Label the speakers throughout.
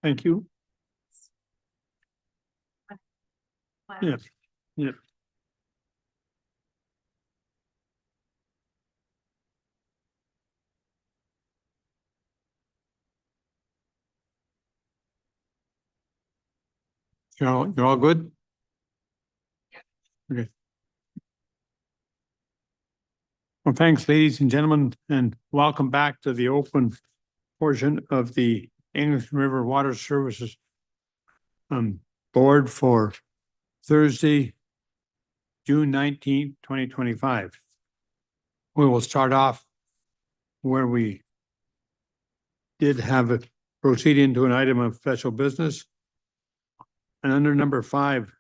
Speaker 1: Thank you. Yeah, yeah. You're all good? Okay. Well, thanks, ladies and gentlemen, and welcome back to the open portion of the Englishman River Water Services board for Thursday, June 19th, 2025. We will start off where we did have it proceed into an item of special business. And under number 5,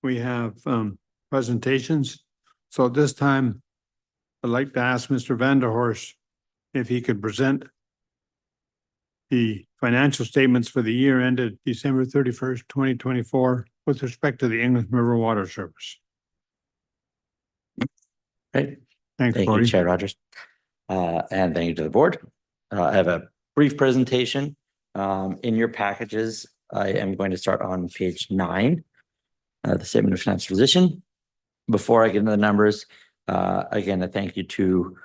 Speaker 1: we have presentations. So at this time, I'd like to ask Mr. Vanderhorst if he could present the financial statements for the year ended December 31st, 2024, with respect to the English River Water Service.
Speaker 2: Great.
Speaker 1: Thanks,
Speaker 2: Thank
Speaker 1: Corey.
Speaker 2: you, Chair Rogers. And thank you to the board. I have a brief presentation in your packages. I am going to start on page 9, the statement of financial position. Before I get into the numbers, again, a thank you to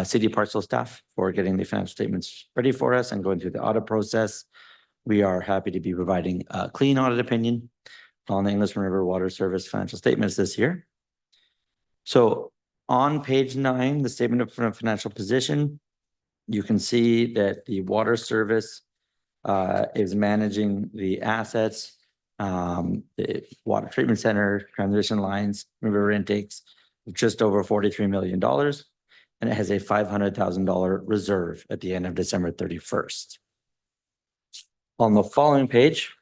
Speaker 2: City of Parksville staff for getting the financial statements ready for us and going through the audit process. We are happy to be providing a clean audit opinion on the Englishman River Water Service financial statements this year. So on page 9, the statement of financial position, you can see that the water service is managing the assets, the water treatment center, transmission lines, river intakes, just over $43 million. And it has a $500,000 reserve at the end of December 31st. On the following page,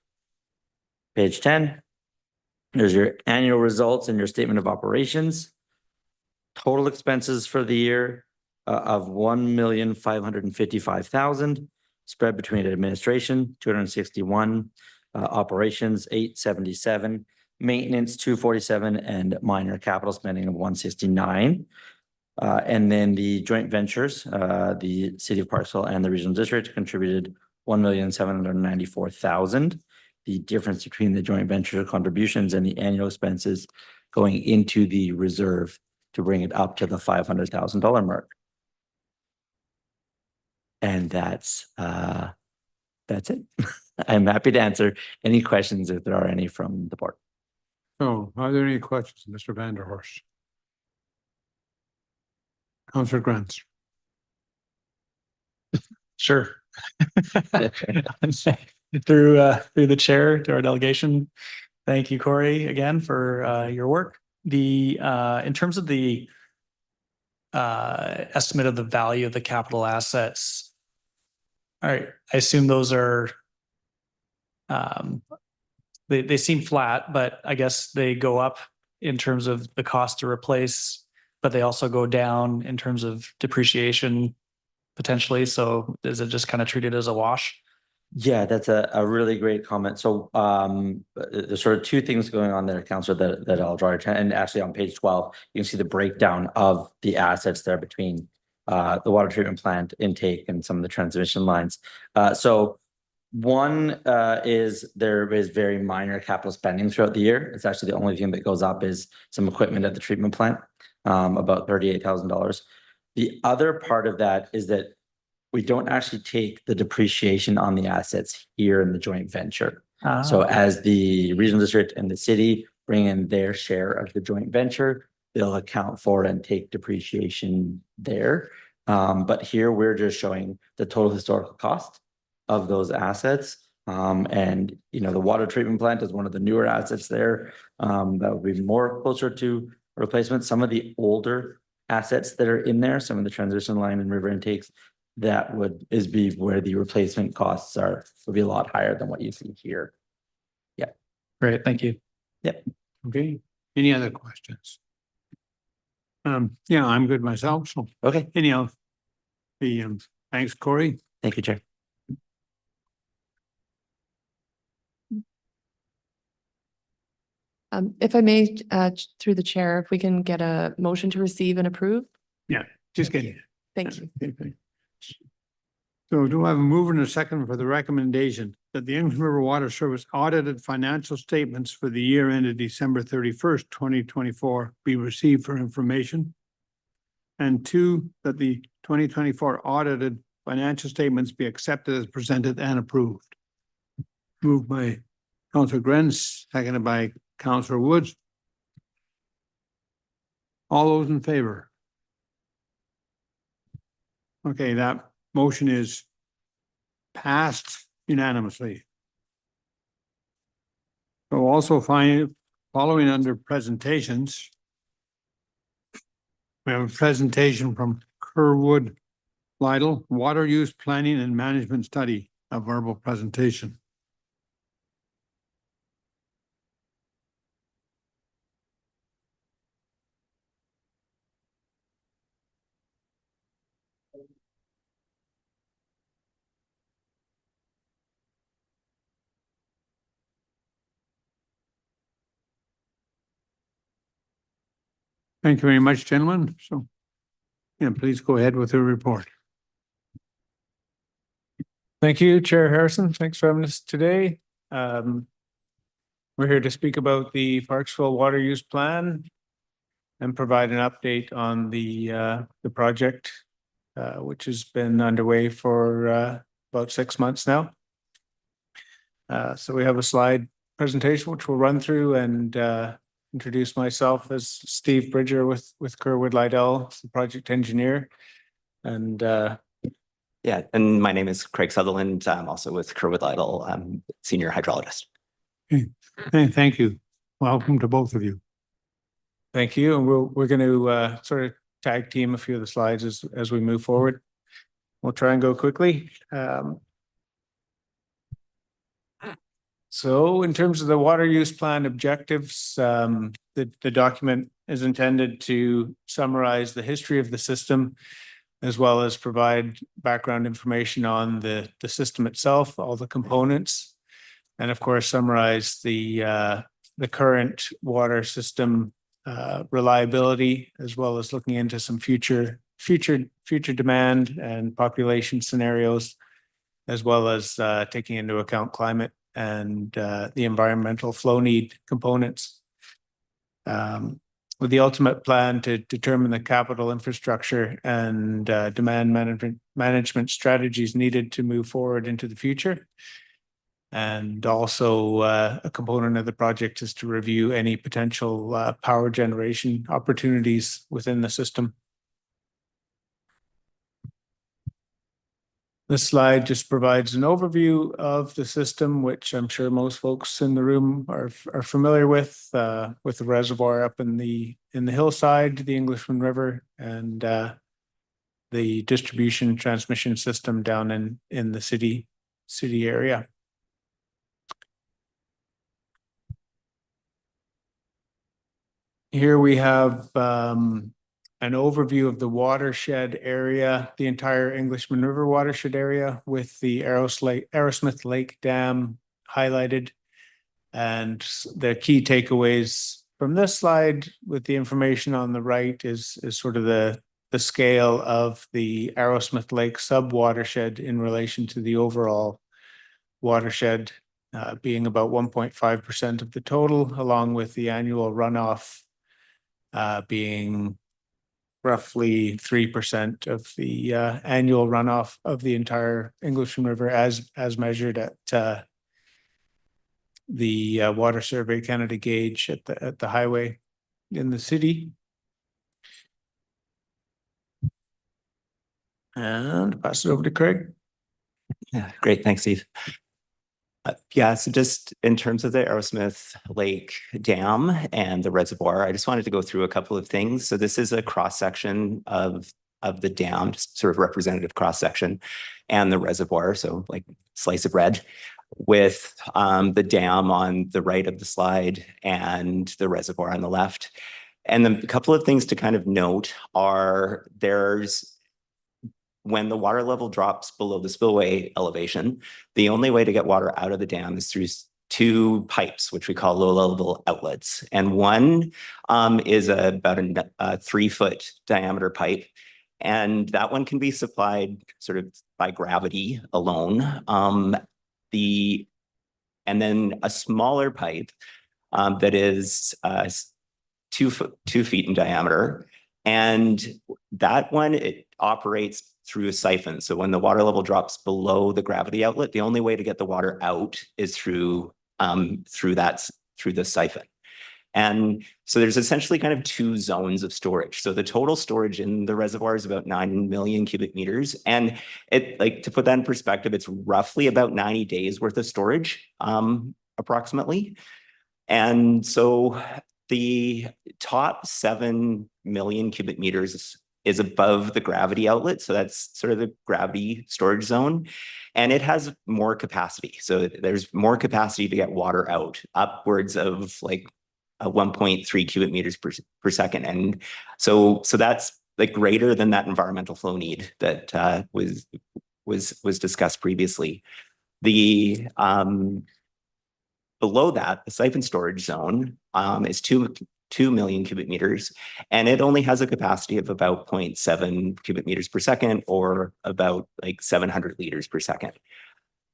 Speaker 2: page 10, there's your annual results and your statement of operations. Total expenses for the year of $1,555,000, spread between administration, 261, operations, 877, maintenance, 247, and minor capital spending of 169. And then the joint ventures, the City of Parksville and the Regional District contributed $1,794,000. The difference between the joint venture contributions and the annual expenses going into the reserve to bring it up to the $500,000 mark. And that's it. I'm happy to answer any questions if there are any from the board.
Speaker 1: So are there any questions, Mr. Vanderhorst? Councillor Grants.
Speaker 3: Sure. Through the chair to our delegation, thank you, Corey, again for your work. In terms of the estimate of the value of the capital assets, all right, I assume those are they seem flat, but I guess they go up in terms of the cost to replace, but they also go down in terms of depreciation potentially. So is it just kind of treated as a wash?
Speaker 2: Yeah, that's a really great comment. So there's sort of two things going on there, Councillor, that I'll draw your attention. And actually on page 12, you can see the breakdown of the assets there between the water treatment plant intake and some of the transmission lines. So one is there is very minor capital spending throughout the year. It's actually the only thing that goes up is some equipment at the treatment plant, about $38,000. The other part of that is that we don't actually take the depreciation on the assets here in the joint venture. So as the regional district and the city bring in their share of the joint venture, they'll account for it and take depreciation there. But here we're just showing the total historical cost of those assets. And, you know, the water treatment plant is one of the newer assets there that would be more closer to replacement. Some of the older assets that are in there, some of the transition line and river intakes, that would be where the replacement costs would be a lot higher than what you see here. Yeah.
Speaker 3: Great. Thank you.
Speaker 2: Yep.
Speaker 1: Okay. Any other questions? Yeah, I'm good myself. So
Speaker 2: Okay.
Speaker 1: anyhow, thanks, Corey.
Speaker 2: Thank you, Chair.
Speaker 4: If I may, through the chair, if we can get a motion to receive and approve.
Speaker 1: Yeah, just kidding.
Speaker 4: Thank you.
Speaker 1: So do I have a mover and a second for the recommendation that the Englishman River Water Service audited financial statements for the year ended December 31st, 2024 be received for information? And two, that the 2024 audited financial statements be accepted as presented and approved. Moved by Councillor Grenz, seconded by Councillor Woods. All those in favor? Okay, that motion is passed unanimously. So also following under presentations, we have a presentation from Kerr, Leidal, Water Use Planning and Management Study, a verbal presentation. Thank you very much, gentlemen. So, yeah, please go ahead with your report.
Speaker 5: Thank you, Chair Harrison. Thanks for having us today. We're here to speak about the Parksville Water Use Plan and provide an update on the project, which has been underway for about 6 months now. So we have a slide presentation which we'll run through and introduce myself as Steve Bridger with Kerr, Leidal, the project engineer. And
Speaker 6: yeah, and my name is Craig Sutherland. I'm also with Kerr, Leidal. I'm senior hydrologist.
Speaker 1: Hey, thank you. Welcome to both of you.
Speaker 5: thank you. And we're going to sort of tag team a few of the slides as we move forward. We'll try and go quickly. So in terms of the water use plan objectives, the document is intended to summarize the history of the system, as well as provide background information on the system itself, all the components, and of course, summarize the current water system reliability, as well as looking into some future demand and population scenarios, as well as taking into account climate and the environmental flow need components. With the ultimate plan to determine the capital infrastructure and demand management strategies needed to move forward into the future. And also a component of the project is to review any potential power generation opportunities within the system. This slide just provides an overview of the system, which I'm sure most folks in the room are familiar with the reservoir up in the hillside, the Englishman River, and the distribution transmission system down in the city area. Here we have an overview of the watershed area, the entire Englishman River watershed area, with the Arrowsmith Lake Dam highlighted. And the key takeaways from this slide with the information on the right is sort of the scale of the Arrowsmith Lake sub-watershed in relation to the overall watershed, being about 1.5% of the total, along with the annual runoff being roughly 3% of the annual runoff of the entire Englishman River as measured at the Water Survey Canada gauge at the highway in the city. And pass it over to Craig.
Speaker 6: Yeah, great. Thanks, Steve. Yeah, so just in terms of the Arrowsmith Lake Dam and the reservoir, I just wanted to go through a couple of things. So this is a cross-section of the dam, just sort of representative cross-section, and the reservoir, so like slice of red, with the dam on the right of the slide and the reservoir on the left. And then a couple of things to kind of note are when the water level drops below the spillway elevation, the only way to get water out of the dam is through two pipes, which we call low-level outlets. And one is about a 3-foot diameter pipe, And that one can be supplied sort of by gravity alone. And then a smaller pipe that is 2 feet in diameter. And that one, it operates through a siphon. So when the water level drops below the gravity outlet, the only way to get the water out is through the siphon. And so there's essentially kind of 2 zones of storage. So the total storage in the reservoir is about 9 million cubic meters. And it, like, to put that in perspective, it's roughly about 90 days worth of storage, approximately. And so the top 7 million cubic meters is above the gravity outlet. So that's sort of the gravity storage zone. And it has more capacity. So there's more capacity to get water out, upwards of like 1.3 cubic meters per second. And so that's like greater than that environmental flow need that was discussed previously. The below that, the siphon storage zone is 2 million cubic meters, and it only has a capacity of about 0.7 cubic meters per second, or about like 700 liters per second.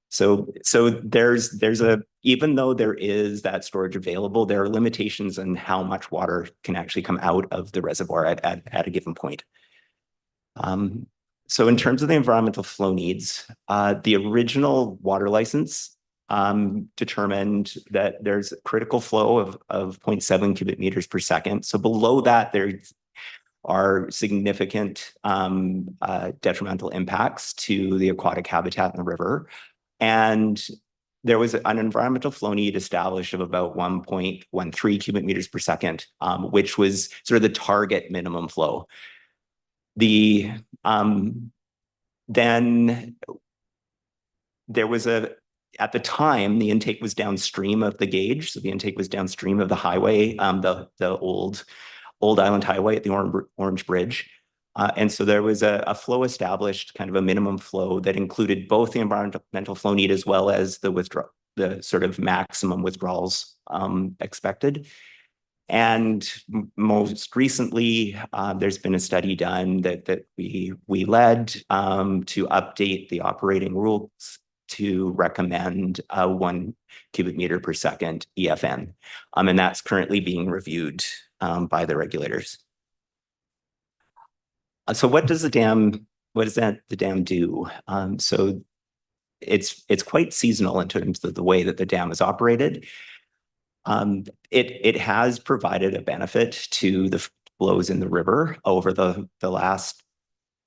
Speaker 6: So there's even though there is that storage available, there are limitations on how much water can actually come out of the reservoir at a given point. So in terms of the environmental flow needs, the original water license determined that there's a critical flow of 0.7 cubic meters per second. So below that, there are significant detrimental impacts to the aquatic habitat in the river. And there was an environmental flow need established of about 1.13 cubic meters per second, which was sort of the target minimum flow. Then there was at the time, the intake was downstream of the gauge. So the intake was downstream of the highway, the old Island Highway at the Orange Bridge. And so there was a flow established, kind of a minimum flow that included both the environmental flow need as well as the sort of maximum withdrawals expected. And most recently, there's been a study done that we led to update the operating rules to recommend 1 cubic meter per second EFN. And that's currently being reviewed by the regulators. So what does the dam do? So it's quite seasonal in terms of the way that the dam is operated. It has provided a benefit to the flows in the river over the last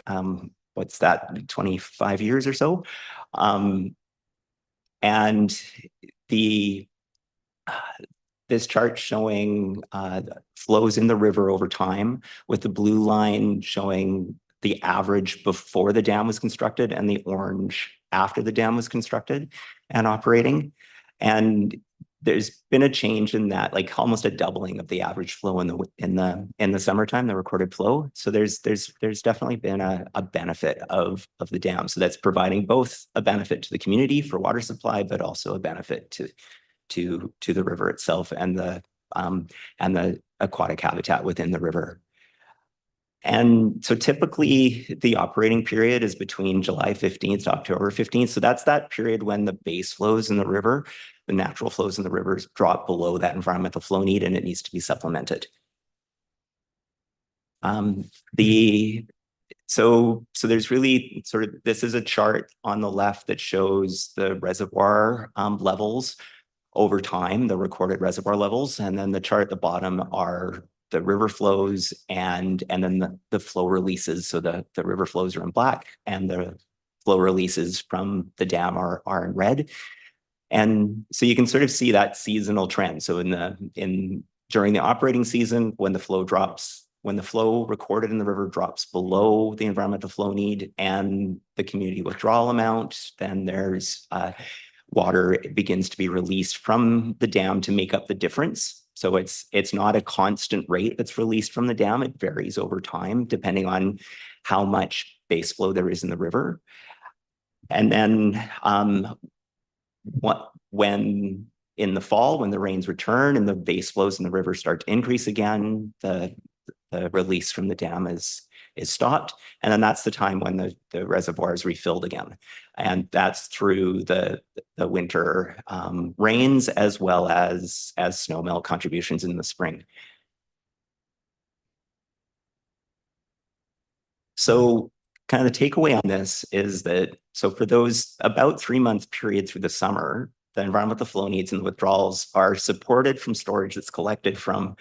Speaker 6: 25 years or so. And this chart showing flows in the river over time, with the blue line showing the average before the dam was constructed and the orange after the dam was constructed and operating. And there's been a change in that, like almost a doubling of the average flow in the summertime, the recorded flow. So there's definitely been a benefit of the dam. So that's providing both a benefit to the community for water supply, but also a benefit to the river itself and the aquatic habitat within the river. And so typically the operating period is between July 15th to October 15th. So that's that period when the base flows in the river, the natural flows in the rivers, drop below that environmental flow need, and it needs to be supplemented. So there's really sort of, this is a chart on the left that shows the reservoir levels over time, the recorded reservoir levels. And then the chart at the bottom are the river flows and then the flow releases. So the river flows are in black and the flow releases from the dam are in red. And so you can sort of see that seasonal trend. So during the operating season, when the flow recorded in the river drops below the environmental flow need and the community withdrawal amount, then there's water begins to be released from the dam to make up the difference. So it's not a constant rate that's released from the dam. It varies over time, depending on how much base flow there is in the river. And then when in the fall, when the rains return and the base flows in the river start to increase again, the release from the dam is is stopped. And then that's the time when the reservoir is refilled again. And that's through the winter rains as well as snowmelt contributions in the spring. So kind of the takeaway on this is that, so for those about 3-month period through the summer, the environmental flow needs and the withdrawals are supported from storage that's collected from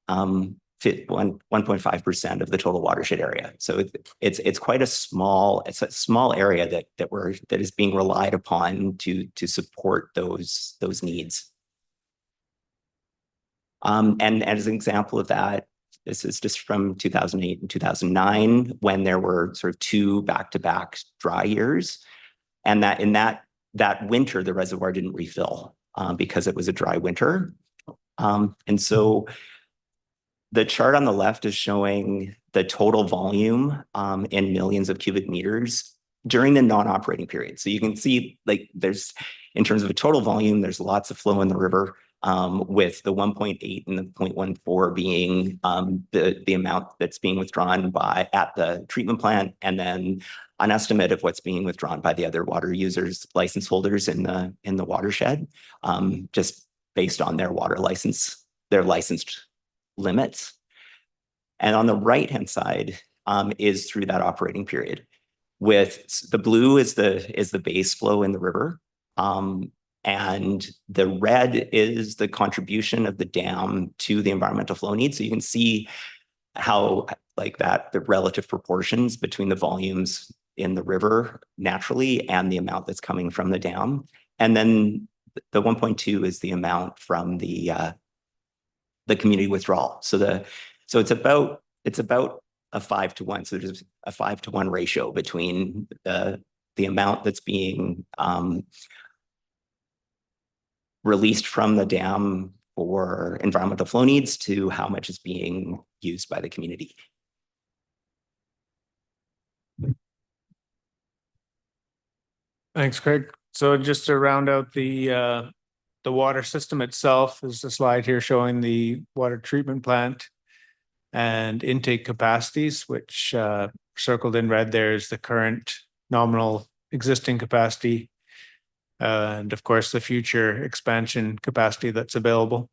Speaker 6: 1.5% of the total watershed area. So it's quite a small, area that is being relied upon to support those needs. And as an example of that, this is just from 2008 and 2009, when there were sort of 2 back-to-back dry years. And that in that winter, the reservoir didn't refill because it was a dry winter. And so the chart on the left is showing the total volume in millions of cubic meters during the non-operating period. So you can see, like, there's, in terms of a total volume, there's lots of flow in the river, with the 1.8 and the 0.14 being the amount that's being withdrawn at the treatment plant, and then an estimate of what's being withdrawn by the other water users, license holders in the watershed, just based on their water license, their licensed limits. And on the right-hand side is through that operating period. With the blue is the base flow in the river. And the red is the contribution of the dam to the environmental flow needs. So you can see how, like, that the relative proportions between the volumes in the river naturally and the amount that's coming from the dam. And then the 1.2 is the amount from the community withdrawal. So it's about a 5-to-1. So there's a 5-to-1 ratio between the amount that's being released from the dam for environmental flow needs to how much is being used by the community.
Speaker 5: Thanks, Craig. So just to round out the water system itself, is the slide here showing the water treatment plant and intake capacities, which circled in red there is the current nominal existing capacity. And of course, the future expansion capacity that's available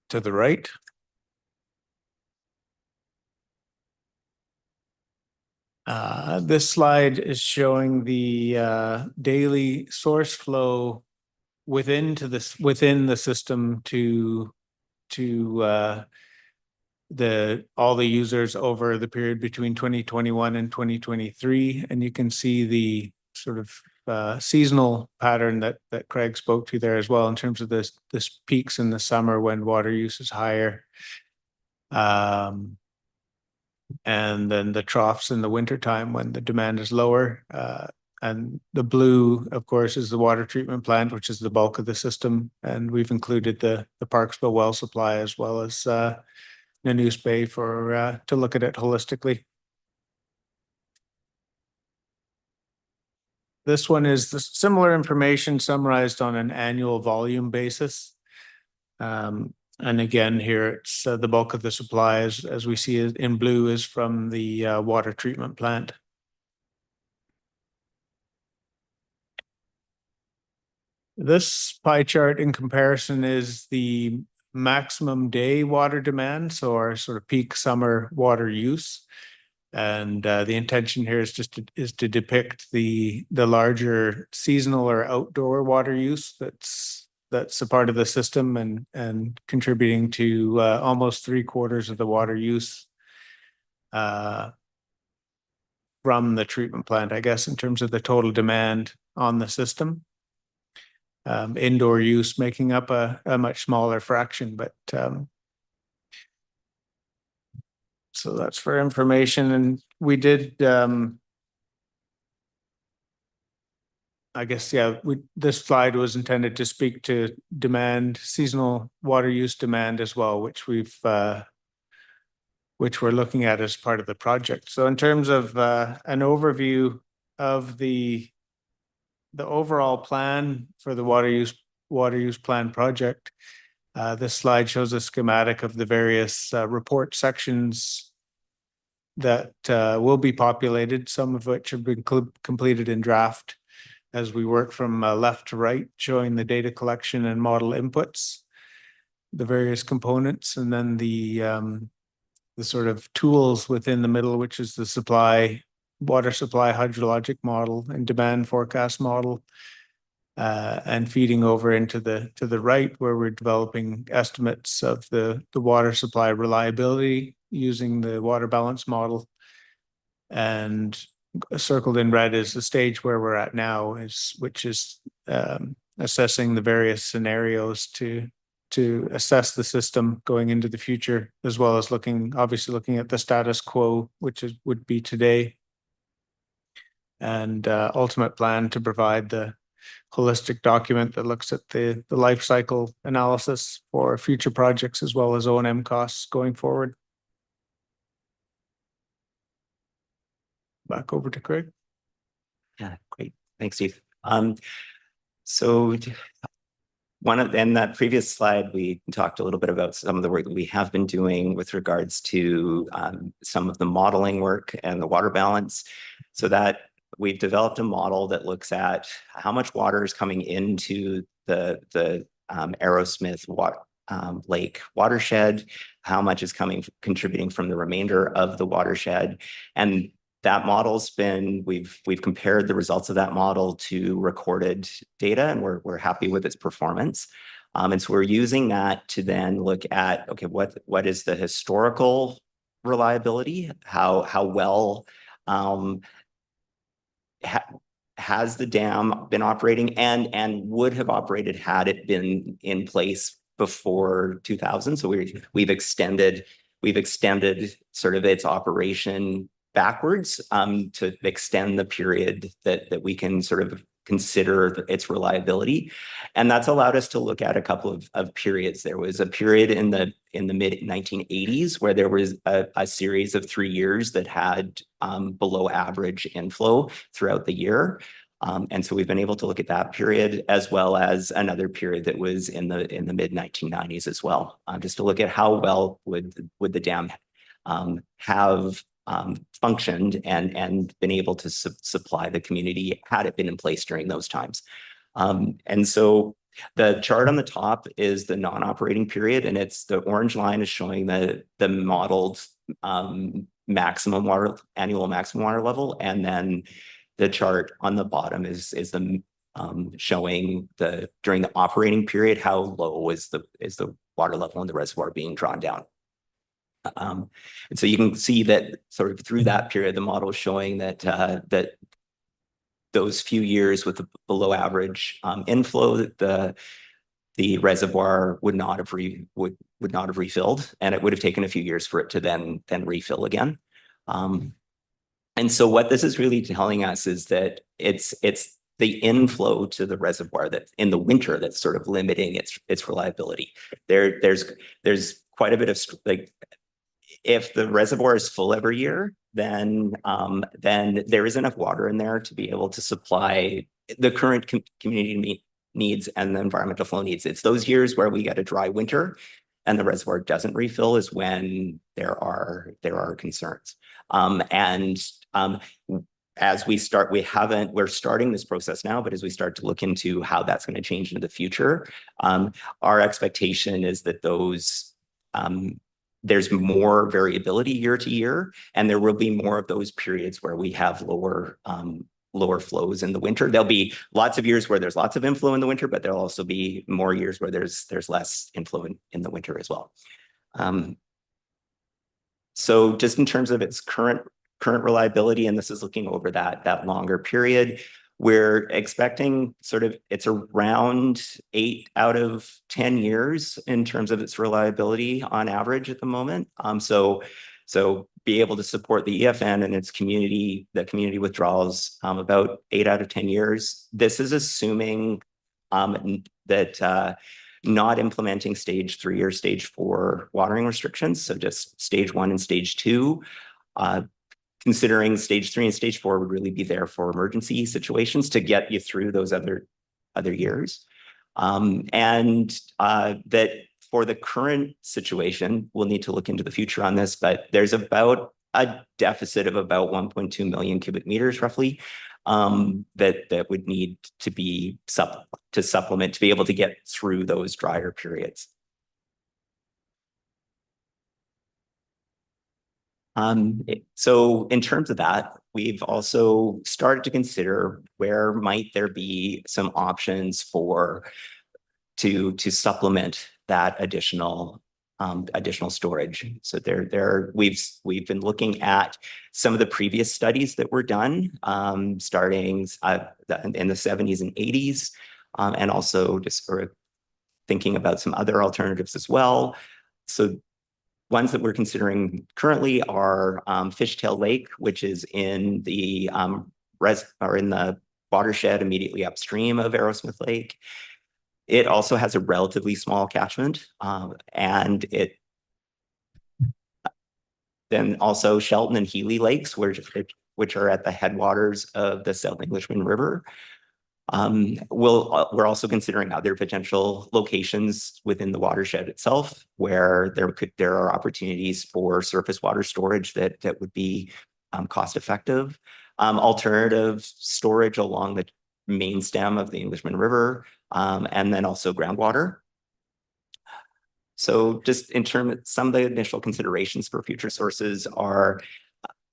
Speaker 5: to the right. This slide is showing the daily source flow within the system to all the users over the period between 2021 and 2023, and you can see the sort of seasonal pattern that Craig spoke to there as well, in terms of this peaks in the summer when water use is higher, and then the troughs in the wintertime when the demand is lower. And the blue, of course, is the water treatment plant, which is the bulk of the system, and we've included the Parksville well supply as well as Nanoose Bay to look at it holistically. This one is the similar information summarized on an annual volume basis. And again, here it's the bulk of the supply, as we see it in blue, is from the water treatment plant. This pie chart in comparison is the maximum day water demand, so our sort of peak summer water use. And the intention here is just to depict the larger seasonal or outdoor water use that's a part of the system and contributing to almost 3/4 of the water use from the treatment plant, I guess, in terms of the total demand on the system. Indoor use making up a much smaller fraction, but so that's for information. And we did, I guess, yeah, this slide was intended to speak to demand, seasonal water use demand as well, which we're looking at as part of the project. So in terms of an overview of the overall plan for the water use plan project, this slide shows a schematic of the various report sections that will be populated, some of which have been completed in draft as we work from left to right, showing the data collection and model inputs, the various components, and then the sort of tools within the middle, which is the water supply hydrologic model and demand forecast model, and feeding over into to the right, where we're developing estimates of the water supply reliability using the water balance model. And circled in red is the stage where we're at now, which is assessing the various scenarios to assess the system going into the future, as well as obviously looking at the status quo, which would be today, and ultimate plan to provide the holistic document that looks at the life cycle analysis for future projects, as well as O&M costs going forward. Back over to Craig.
Speaker 6: Yeah, great. Thanks, Steve. So in that previous slide, we talked a little bit about some of the work that we have been doing with regards to some of the modeling work and the water balance. So that we've developed a model that looks at how much water is coming into the Arrowsmith Lake watershed, how much is contributing from the remainder of the watershed. And that model's we've compared the results of that model to recorded data, and we're happy with its performance. And so we're using that to then look at, okay, what is the historical reliability? How well has the dam been operating and would have operated had it been in place before 2000? So we've extended sort of its operation backwards to extend the period that we can sort of consider its reliability. And that's allowed us to look at a couple of periods. There was a period in the mid 1980s where there was a series of 3 years that had below average inflow throughout the year. And so we've been able to look at that period, as well as another period that was in the mid 1990s as well, just to look at how well would the dam have functioned and been able to supply the community had it been in place during those times. And so the chart on the top is the non-operating period, and it's the orange line is showing the modeled annual maximum water level, and then the chart on the bottom is the showing during the operating period how low is the water level in the reservoir being drawn down. And so you can see that sort of through that period, the model is showing that those few years with the below average inflow, that the reservoir would not have refilled, and it would have taken a few years for it to then refill again. And so what this is really telling us is that it's the inflow to the reservoir that in the winter that's sort of limiting its reliability. There's quite a bit of if the reservoir is full every year, then there is enough water in there to be able to supply the current community needs and the environmental flow needs. It's those years where we get a dry winter and the reservoir doesn't refill is when there are concerns. As we start, we're starting this process now, but as we start to look into how that's going to change in the future, our expectation is that there's more variability year to year, and there will be more of those periods where we have lower flows in the winter. There'll be lots of years where there's lots of inflow in the winter, but there'll also be more years where there's less inflow in the winter as well. So just in terms of its current reliability, and this is looking over that longer period, we're expecting it's around 8 out of 10 years in terms of its reliability on average at the moment. So be able to support the EFN and its community withdrawals about 8 out of 10 years. This is assuming that not implementing stage 3 or stage 4 watering restrictions. So just stage 1 and stage 2. Considering stage 3 and stage 4 would really be there for emergency situations to get you through those other years. That for the current situation, we'll need to look into the future on this, but there's about a deficit of about 1.2 million cubic meters roughly that would need to be supplement to be able to get through those drier periods. So in terms of that, we've also started to consider where might there be some options to supplement that additional storage. So we've been looking at some of the previous studies that were done, starting in the 70s and 80s, and also just sort of thinking about some other alternatives as well. So ones that we're considering currently are Fishtail Lake, which is in the in the watershed immediately upstream of Arrowsmith Lake. It also has a relatively small catchment, and then also Shelton and Healy Lakes, which are at the headwaters of the South Englishman River. We're also considering other potential locations within the watershed itself, where there are opportunities for surface water storage that would be cost effective. Alternative storage along the main stem of the Englishman River, and then also groundwater. So just in terms of some of the initial considerations for future sources are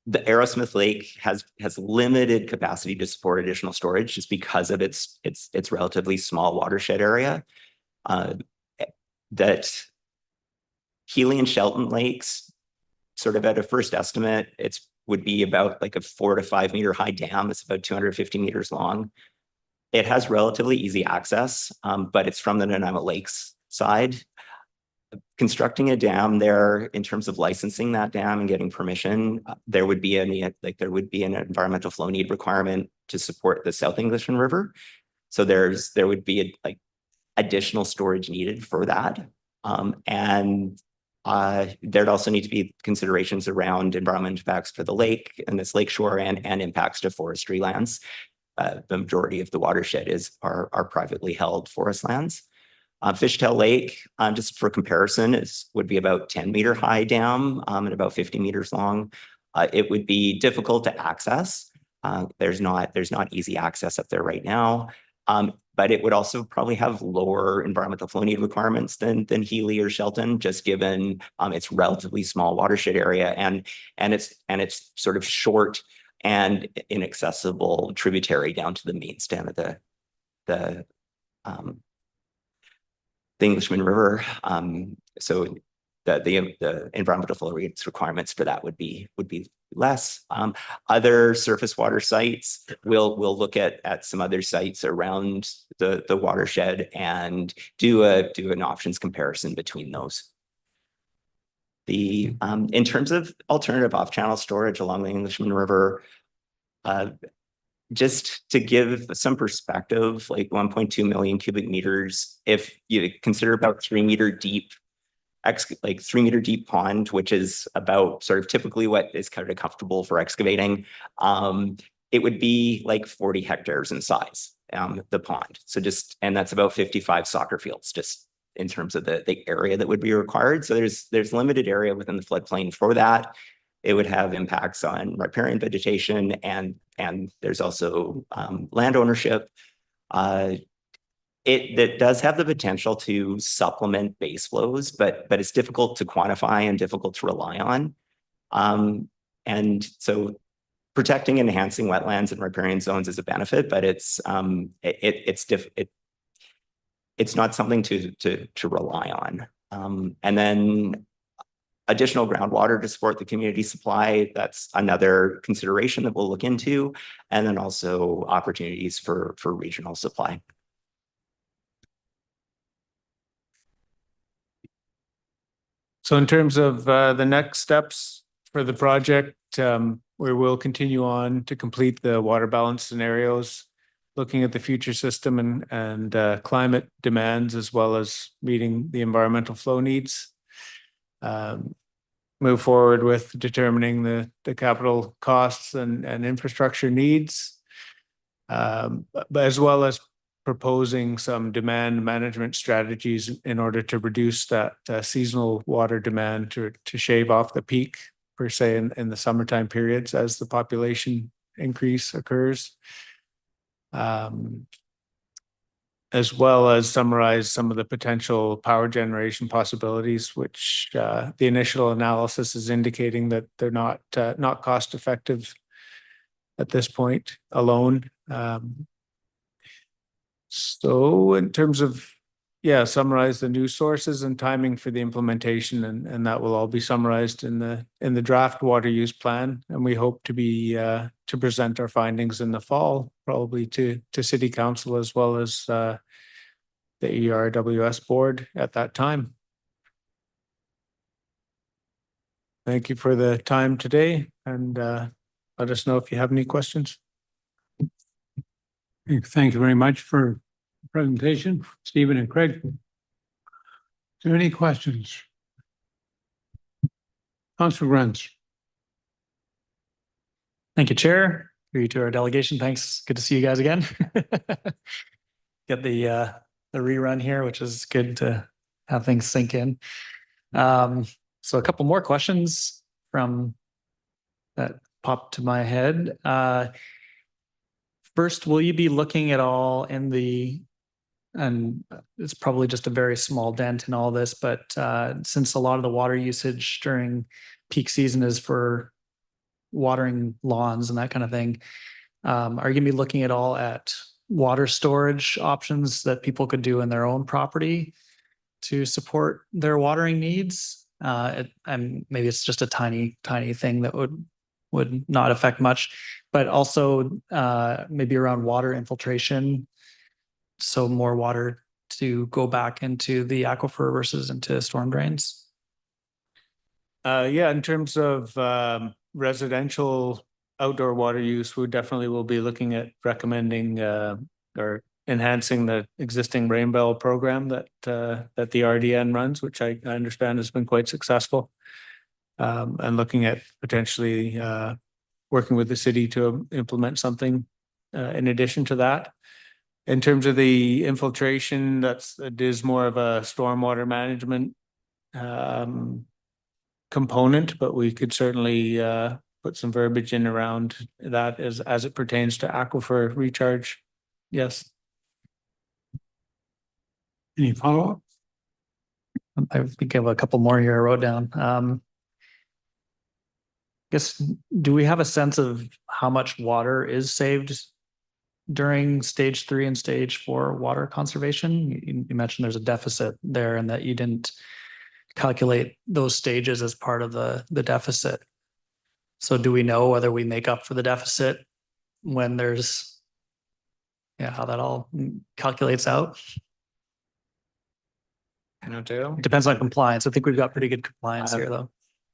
Speaker 6: the Arrowsmith Lake has limited capacity to support additional storage just because of its relatively small watershed area. That Healy and Shelton Lakes, sort of at a first estimate, would be about like a 4 to 5 meter high dam. It's about 250 meters long. It has relatively easy access, but it's from the Nanaimo Lakes side. Constructing a dam there, in terms of licensing that dam and getting permission, there would be an environmental flow need requirement to support the South Englishman River. So there would be additional storage needed for that, and there'd also need to be considerations around environmental impacts to the lake and this lakeshore and impacts to forestry lands. The majority of the watershed are privately held forest lands. Fishtail Lake, just for comparison, would be about 10-meter high dam and about 50 meters long. It would be difficult to access. There's not easy access up there right now, but it would also probably have lower environmental flow need requirements than Healy or Shelton, just given its relatively small watershed area and its sort of short and inaccessible tributary down to the main stem of the Englishman River. So the environmental flow rates requirements for that would be less. Other surface water sites, we'll look at some other sites around the watershed and do an options comparison between those. In terms of alternative off-channel storage along the Englishman River, just to give some perspective, like 1.2 million cubic meters, if you consider about 3 meter deep, like 3 meter deep pond, which is about sort of typically what is kind of comfortable for excavating, it would be like 40 hectares in size, the pond. So and that's about 55 soccer fields, just in terms of the area that would be required. So there's limited area within the floodplain for that. It would have impacts on riparian vegetation, and there's also land ownership. It does have the potential to supplement base flows, but it's difficult to quantify and difficult to rely on. And so protecting and enhancing wetlands and riparian zones is a benefit, but it's not something to rely on. And then additional groundwater to support the community supply, that's another consideration that we'll look into. And then also opportunities for regional supply.
Speaker 5: So in terms of the next steps for the project, we will continue on to complete the water balance scenarios, looking at the future system and climate demands, as well as meeting the environmental flow needs. Move forward with determining the capital costs and infrastructure needs, but as well as proposing some demand management strategies in order to reduce that seasonal water demand to shave off the peak per se in the summertime periods as the population increase occurs. As well as summarize some of the potential power generation possibilities, which the initial analysis is indicating that they're not cost effective at this point alone. So in terms of, summarize the new sources and timing for the implementation, and that will all be summarized in the draft water use plan. And we hope to be to present our findings in the fall, probably to city council as well as the ERWS board at that time. Thank you for the time today, and let us know if you have any questions.
Speaker 1: Thank you very much for the presentation, Stephen and Craig. Is there any questions? Councilor Grants.
Speaker 3: Thank you, Chair. Through you to our delegation. Thanks. Good to see you guys again. Get the rerun here, which is good to have things sink in. So a couple more questions from that popped to my head. First, will you be looking at all in and it's probably just a very small dent in all this, but since a lot of the water usage during peak season is for watering lawns and that kind of thing, are you going to be looking at all at water storage options that people could do in their own property to support their watering needs? And maybe it's just a tiny thing that would not affect much, but also maybe around water infiltration, so more water to go back into the aquifer versus into storm drains.
Speaker 5: In terms of residential outdoor water use, we definitely will be looking at recommending or enhancing the existing Rainbow program that the RDN runs, which I understand has been quite successful, and looking at potentially working with the city to implement something in addition to that. In terms of the infiltration, it is more of a stormwater management component, but we could certainly put some verbiage in around that as it pertains to aquifer recharge. Yes.
Speaker 1: Any follow-up?
Speaker 3: I think I have a couple more here I wrote down. Guess, do we have a sense of how much water is saved during stage 3 and stage 4 water conservation? You mentioned there's a deficit there and that you didn't calculate those stages as part of the deficit. So do we know whether we make up for the deficit when there's, how that all calculates out? It depends on compliance. I think we've got pretty good compliance here though.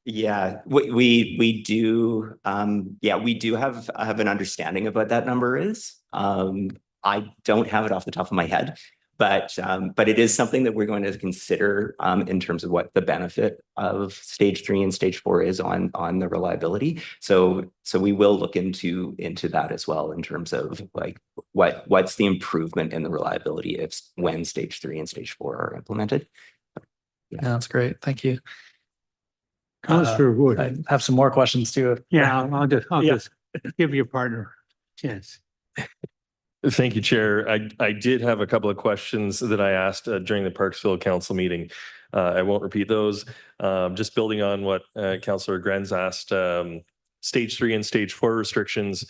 Speaker 6: Yeah, we do. We do have an understanding of what that number is. I don't have it off the top of my head, but it is something that we're going to consider in terms of what the benefit of stage 3 and stage 4 is on the reliability. So we will look into that as well in terms of like what's the improvement in the reliability when stage 3 and stage 4 are implemented.
Speaker 3: Yeah, that's great. Thank you.
Speaker 1: Councilor Wood.
Speaker 3: I have some more questions too.
Speaker 1: Yeah, I'll just give your partner a chance.
Speaker 7: Thank you, Chair. I did have a couple of questions that I asked during the Parksville Council meeting. I won't repeat those. Just building on what Councillor Grenz asked, stage 3 and stage 4 restrictions,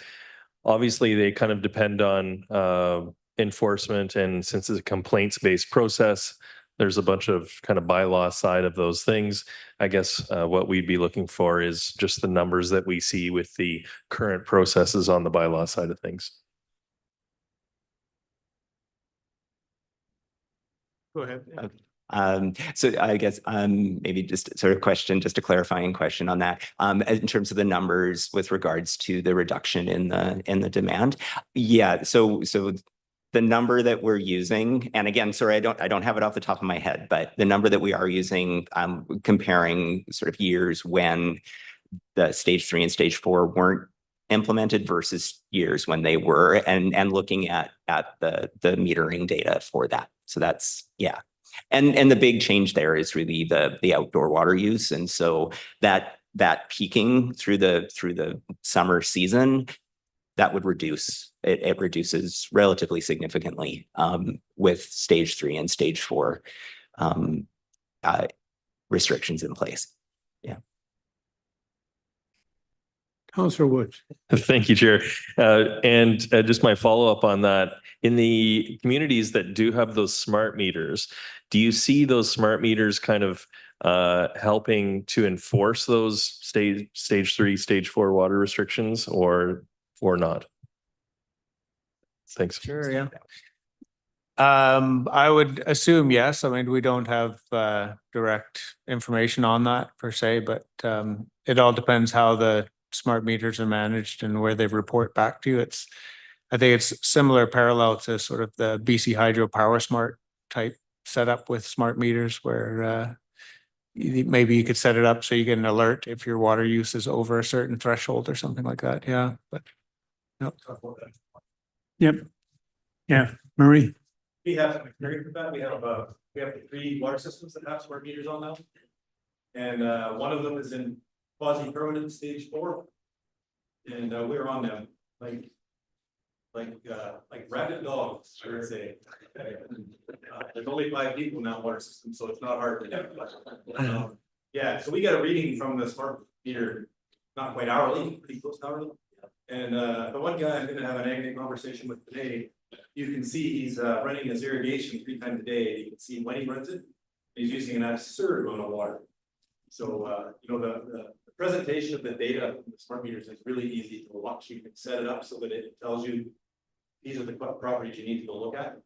Speaker 7: obviously they kind of depend on enforcement, and since it's a complaints-based process, there's a bunch of kind of bylaw side of those things. I guess what we'd be looking for is just the numbers that we see with the current processes on the bylaw side of things.
Speaker 5: Go ahead.
Speaker 6: So I guess maybe just sort of just a clarifying question on that. In terms of the numbers with regards to the reduction in the demand. Yeah, so the number that we're using, and again, sorry, I don't have it off the top of my head, but the number that we are using, comparing sort of years when the stage 3 and stage 4 weren't implemented versus years when they were, and looking at the metering data for that. So that's, and the big change there is really the outdoor water use, and so that that peaking through the summer season, that would reduce. It reduces relatively significantly with stage 3 and stage 4 restrictions in place.
Speaker 1: Councillor Woods.
Speaker 7: Thank you, Chair. And just my follow-up on that, in the communities that do have those smart meters, do you see those smart meters kind of helping to enforce those stage 3, stage 4 water restrictions or not? Thanks.
Speaker 5: Sure, yeah. I would assume yes. I mean, we don't have direct information on that per se, but it all depends how the smart meters are managed and where they report back to you. I think it's similar parallel to sort of the BC Hydro Power Smart type setup with smart meters where maybe you could set it up so you get an alert if your water use is over a certain threshold or something like that. Yeah, but no.
Speaker 1: Yep. Yeah, Marie.
Speaker 8: We have some experience with that. We have 3 water systems that have smart meters on them. And one of them is in quasi-permanent stage 4. And we're on them like rabid dogs, I would say. There's only 5 people in that water system, so it's not hard to do. Yeah, so we get a reading from the smart meter, not quite hourly, pretty close to hourly. And the one guy I'm gonna have an angry conversation with today, you can see he's running his irrigation 3 times a day. You can see when he runs it, he's using an absurd amount of water. So you know, the presentation of the data from the smart meters is really easy to watch. You can set it up so that it tells you these are the properties you need to go look at.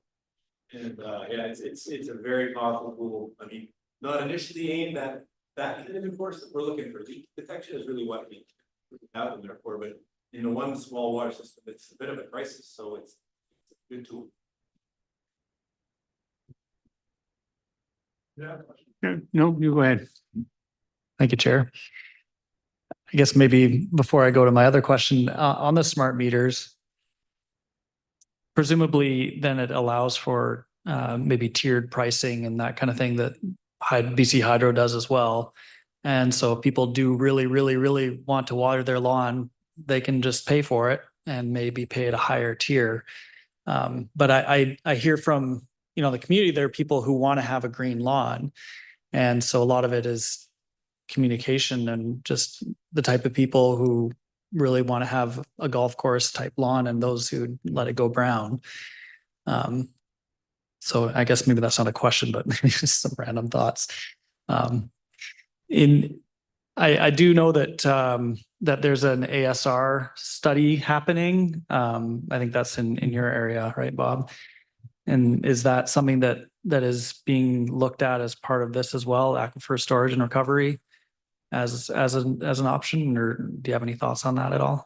Speaker 8: And yeah, it's a very powerful tool. I mean, not initially aimed at that kind of enforcement. We're looking for leak detection is really what we have them there for, but in the one small water system, it's a bit of a crisis, so it's a good tool. Yeah.
Speaker 1: No, you go ahead.
Speaker 3: Thank you, Chair. I guess maybe before I go to my other question, on the smart meters, presumably then it allows for maybe tiered pricing and that kind of thing that BC Hydro does as well. And so if people do really want to water their lawn, they can just pay for it and maybe pay at a higher tier. But I hear from, you know, the community, there are people who want to have a green lawn. And so a lot of it is communication and just the type of people who really want to have a golf course type lawn and those who let it go brown. So I guess maybe that's not a question, but maybe just some random thoughts. I do know that that there's an ASR study happening. I think that's in your area, right, Bob? And is that something that is being looked at as part of this as well, aquifer storage and recovery as an option, or do you have any thoughts on that at all?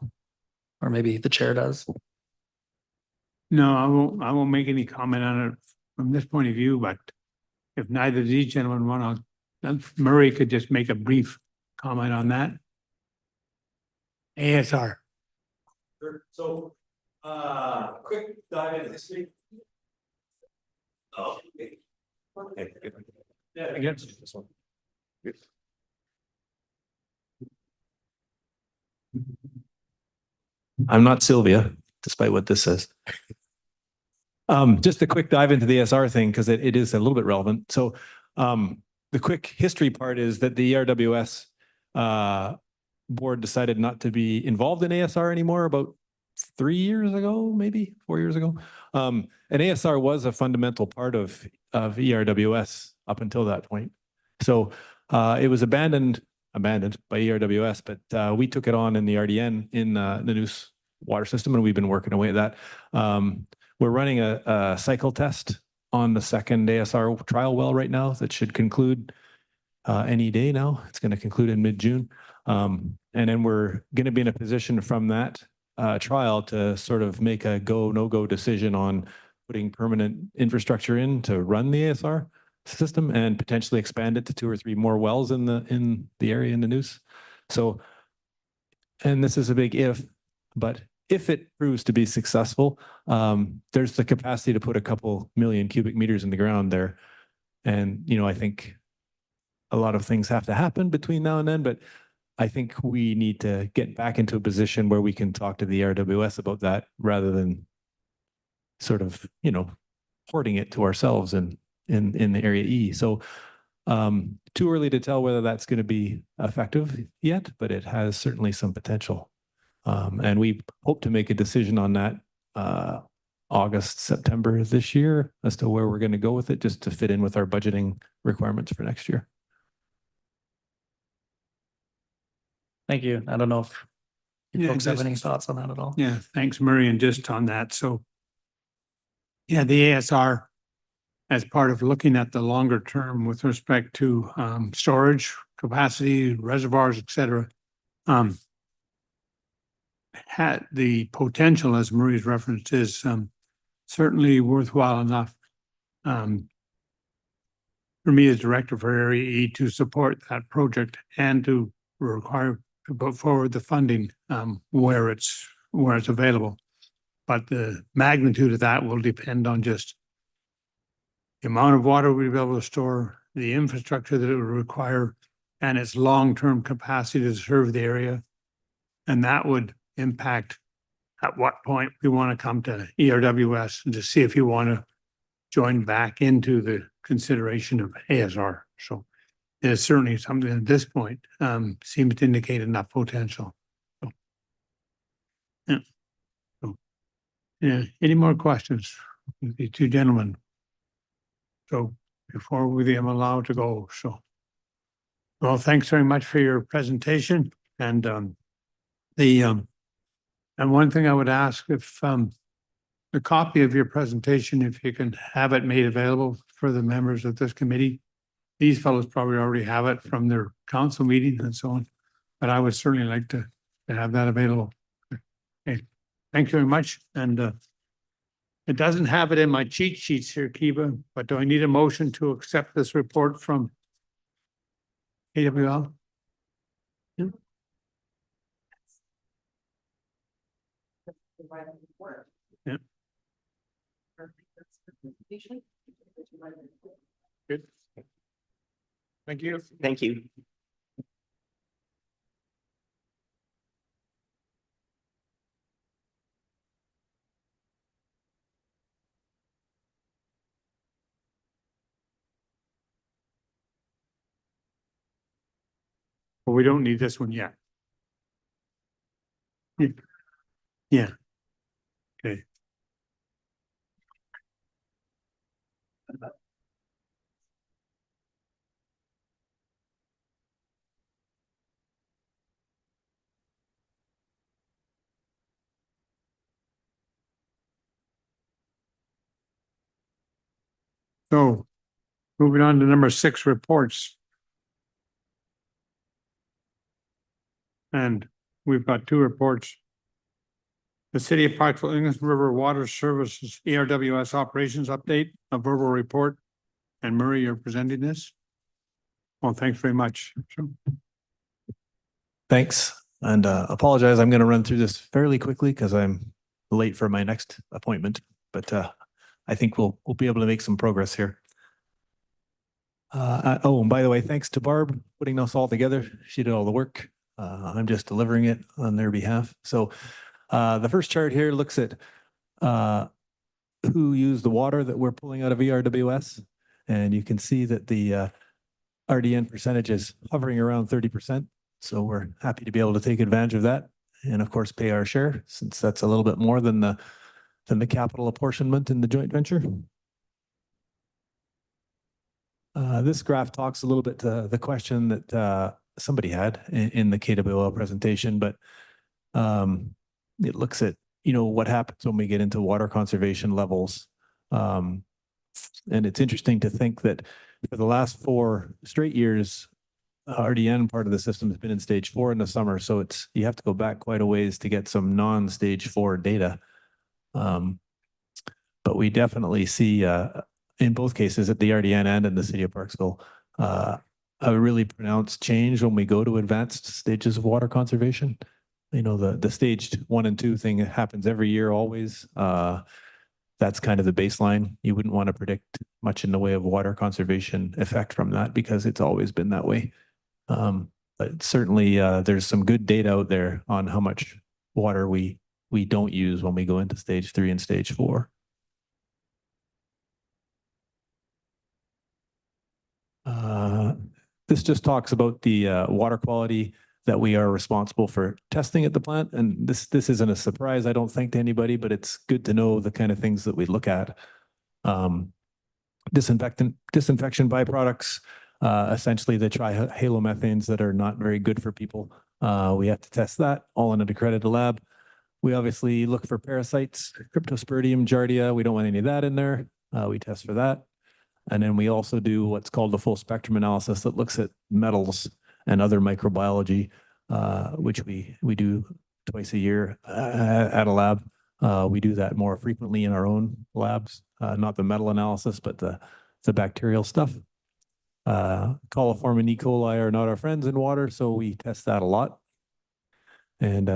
Speaker 3: Or maybe the chair does?
Speaker 1: No, I won't make any comment on it from this point of view, but if neither of these gentlemen want to, Murray could just make a brief comment on that. ASR.
Speaker 8: Sure. So quick dive into history. Oh, okay. Yeah, I guess this one.
Speaker 9: I'm not Sylvia, despite what this says. Just a quick dive into the ASR thing, because it is a little bit relevant. So the quick history part is that the ERWS board decided not to be involved in ASR anymore about 3 years ago, maybe 4 years ago. And ASR was a fundamental part of ERWS up until that point. So it was abandoned by ERWS, but we took it on in the RDN in the Noose water system, and we've been working away at that. We're running a cycle test on the second ASR trial well right now that should conclude any day now. It's going to conclude in mid-June. And then we're going to be in a position from that trial to sort of make a go, no-go decision on putting permanent infrastructure in to run the ASR system and potentially expand it to 2 or 3 more wells in the area in the Noose. So, and this is a big if, but if it proves to be successful, there's the capacity to put a couple million cubic meters in the ground there. And, you know, I think a lot of things have to happen between now and then, but I think we need to get back into a position where we can talk to the ERWS about that rather than sort of, hoarding it to ourselves in the area E. So too early to tell whether that's going to be effective yet, but it has certainly some potential. And we hope to make a decision on that August, September this year as to where we're going to go with it, just to fit in with our budgeting requirements for next year.
Speaker 3: Thank you. I don't know if you
Speaker 1: Yeah,
Speaker 3: folks have
Speaker 1: just-
Speaker 3: any thoughts on that at all.
Speaker 1: Yeah, thanks, Murray. And just on that, so yeah, the ASR, as part of looking at the longer term with respect to storage capacity, reservoirs, et cetera, had the potential, as Murray's referenced, is certainly worthwhile enough for me as director for Area E to support that project and to require to put forward the funding where it's available. But the magnitude of that will depend on just the amount of water we'll be able to store, the infrastructure that it would require, and its long-term capacity to serve the area. And that would impact at what point we want to come to ERWS and to see if you want to join back into the consideration of ASR. So there's certainly something at this point seems to indicate enough potential. So, yeah. So, yeah. Any more questions? The two gentlemen. So before we am allowed to go, so. Well, thanks very much for your presentation and and one thing I would ask if the copy of your presentation, if you can have it made available for the members of this committee. These fellows probably already have it from their council meeting and so on, but I would certainly like to have that available. Okay, thank you very much. And it doesn't have it in my cheat sheets here, Kiva, but do I need a motion to accept this report from AWL? Yeah. Yeah. Good. Thank you.
Speaker 6: Thank you.
Speaker 1: Well, we don't need this one yet. Yeah. Yeah. Okay. So moving on to number 6, reports. And we've got 2 reports. The City of Parksville Englishman River Water Services ERWS operations update, a verbal report. And Murray, you're presenting this? Well, thanks very much. Sure.
Speaker 9: Thanks. And apologize, I'm going to run through this fairly quickly because I'm late for my next appointment, but I think we'll be able to make some progress here. Oh, and by the way, thanks to Barb putting this all together. She did all the work. I'm just delivering it on their behalf. So the first chart here looks at who used the water that we're pulling out of ERWS. And you can see that the RDN percentage is hovering around 30%. So we're happy to be able to take advantage of that and of course pay our share, since that's a little bit more than the capital apportionment in the joint venture. This graph talks a little bit to the question that somebody had in the KWL presentation, but it looks at, what happens when we get into water conservation levels. And it's interesting to think that for the last 4 straight years, RDN part of the system has been in stage 4 in the summer. So you have to go back quite a ways to get some non-stage 4 data. But we definitely see in both cases at the RDN and in the City of Parksville, a really pronounced change when we go to advanced stages of water conservation. The staged 1 and 2 thing happens every year always. That's kind of the baseline. You wouldn't want to predict much in the way of water conservation effect from that because it's always been that way. But certainly, there's some good data out there on how much water we don't use when we go into stage 3 and stage 4. This just talks about the water quality that we are responsible for testing at the plant. And this isn't a surprise, I don't think, to anybody, but it's good to know the kind of things that we look at. Disinfection byproducts, essentially the trihalomethanes that are not very good for people. We have to test that all in an accredited lab. We obviously look for parasites, Cryptosporidium, Giardia. We don't want any of that in there. We test for that. And then we also do what's called the full spectrum analysis that looks at metals and other microbiology, which we do twice a year at a lab. We do that more frequently in our own labs, not the metal analysis, but the bacterial stuff. Coliform and E. coli are not our friends in water, so we test that a lot. And,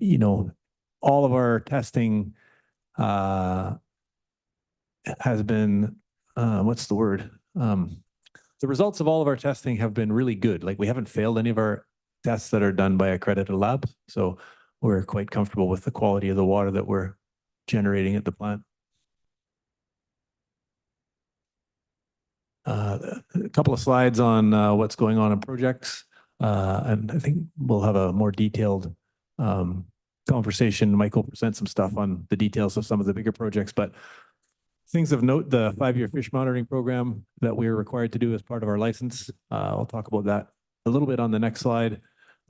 Speaker 9: you know, all of our testing has been, what's the word? The results of all of our testing have been really good. Like, we haven't failed any of our tests that are done by accredited labs. So we're quite comfortable with the quality of the water that we're generating at the plant. A couple of slides on what's going on in projects. And I think we'll have a more detailed conversation. Mike will present some stuff on the details of some of the bigger projects, but things of note, the 5-year fish monitoring program that we're required to do as part of our license. I'll talk about that a little bit on the next slide.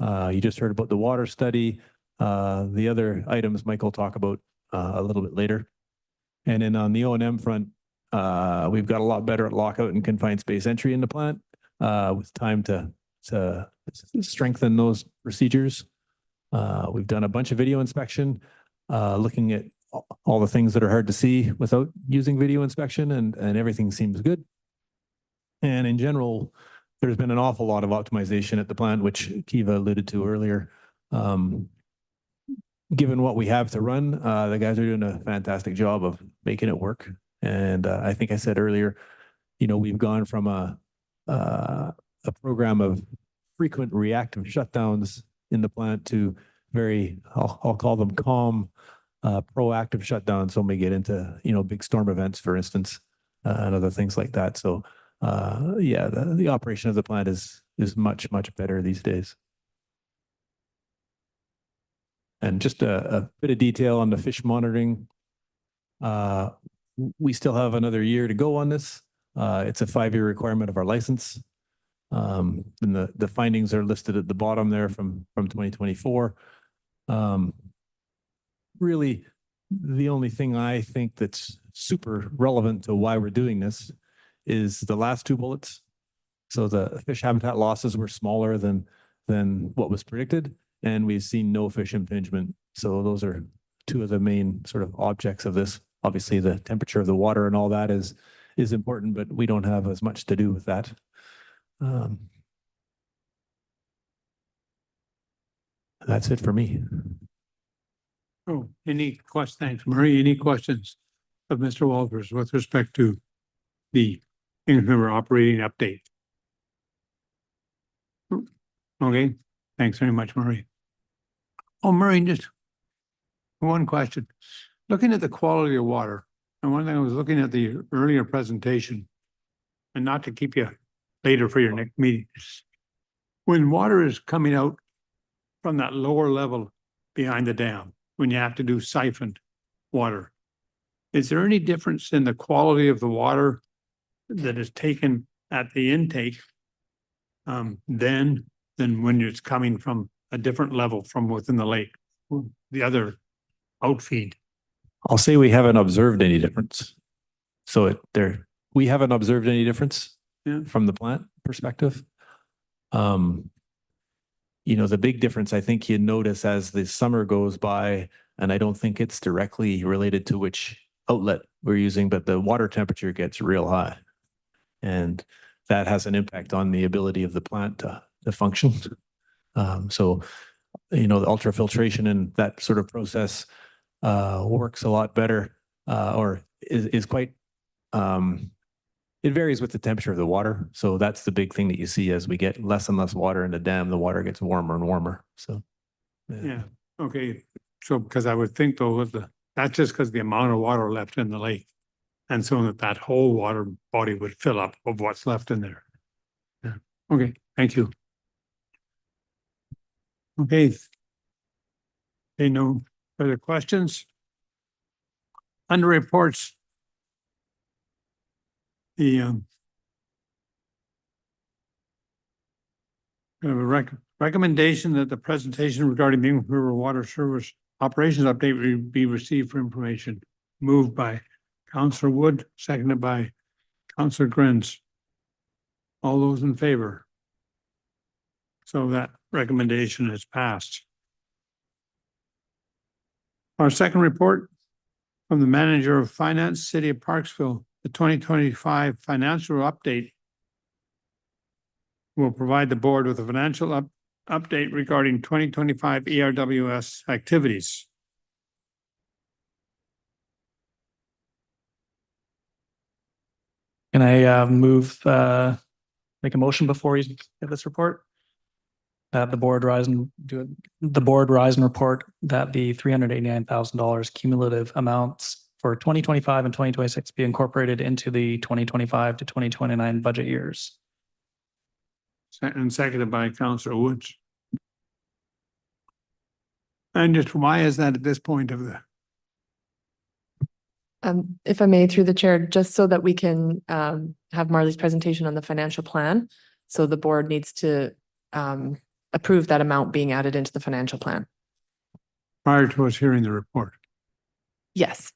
Speaker 9: You just heard about the water study. The other items Mike will talk about a little bit later. And then on the O&M front, we've got a lot better at lockout and confined space entry in the plant with time to strengthen those procedures. We've done a bunch of video inspection, looking at all the things that are hard to see without using video inspection, and everything seems good. And in general, there's been an awful lot of optimization at the plant, which Kiva alluded to earlier. Given what we have to run, the guys are doing a fantastic job of making it work. And I think I said earlier, you know, we've gone from a program of frequent reactive shutdowns in the plant to very, I'll call them calm, proactive shutdowns when we get into, you know, big storm events, for instance, and other things like that. So yeah, the operation of the plant is much better these days. And just a bit of detail on the fish monitoring. We still have another year to go on this. It's a 5-year requirement of our license. And the findings are listed at the bottom there from 2024. Really, the only thing I think that's super relevant to why we're doing this is the last 2 bullets. So the fish habitat losses were smaller than what was predicted, and we've seen no fish impingement. So those are 2 of the main sort of objects of this. Obviously, the temperature of the water and all that is important, but we don't have as much to do with that. That's it for me.
Speaker 1: Oh, any questions? Thanks, Murray. Any questions of Mr. Walters with respect to the Englishman River operating update? Okay, thanks very much, Murray. Oh, Murray, just one question. Looking at the quality of water, and one thing I was looking at the earlier presentation, and not to keep you later for your next meeting. When water is coming out from that lower level behind the dam, when you have to do siphoned water, is there any difference in the quality of the water that is taken at the intake than when it's coming from a different level from within the lake, the other outfeed?
Speaker 9: I'll say we haven't observed any difference. So we haven't observed any difference from the plant perspective. You know, the big difference I think you notice as the summer goes by, and I don't think it's directly related to which outlet we're using, but the water temperature gets real high. And that has an impact on the ability of the plant to function. So, you know, the ultrafiltration and that sort of process works a lot better or is quite it varies with the temperature of the water. So that's the big thing that you see as we get less and less water in the dam, the water gets warmer and warmer. So.
Speaker 1: Yeah, okay. So because I would think though, with that's just because the amount of water left in the lake. And so that whole water body would fill up of what's left in there. Yeah, okay, thank you. Okay. Okay, no further questions? Under reports. The recommendation that the presentation regarding the English River Water Service operations update be received for information. Moved by Councillor Wood, seconded by Councillor Grins. All those in favor? So that recommendation is passed. Our second report from the Manager of Finance, City of Parksville, the 2025 financial update will provide the board with a financial update regarding 2025 ERWS activities.
Speaker 3: Can I make a motion before you get this report? That the board rise and report that the $389,000 cumulative amounts for 2025 and 2026 be incorporated into the 2025 to 2029 budget years.
Speaker 1: And seconded by Councillor Woods. And just why is that at this point of the?
Speaker 4: If I may, through the chair, just so that we can have Marley's presentation on the financial plan. So the board needs to approve that amount being added into the financial plan.
Speaker 1: Prior to us hearing the report.
Speaker 4: Yes.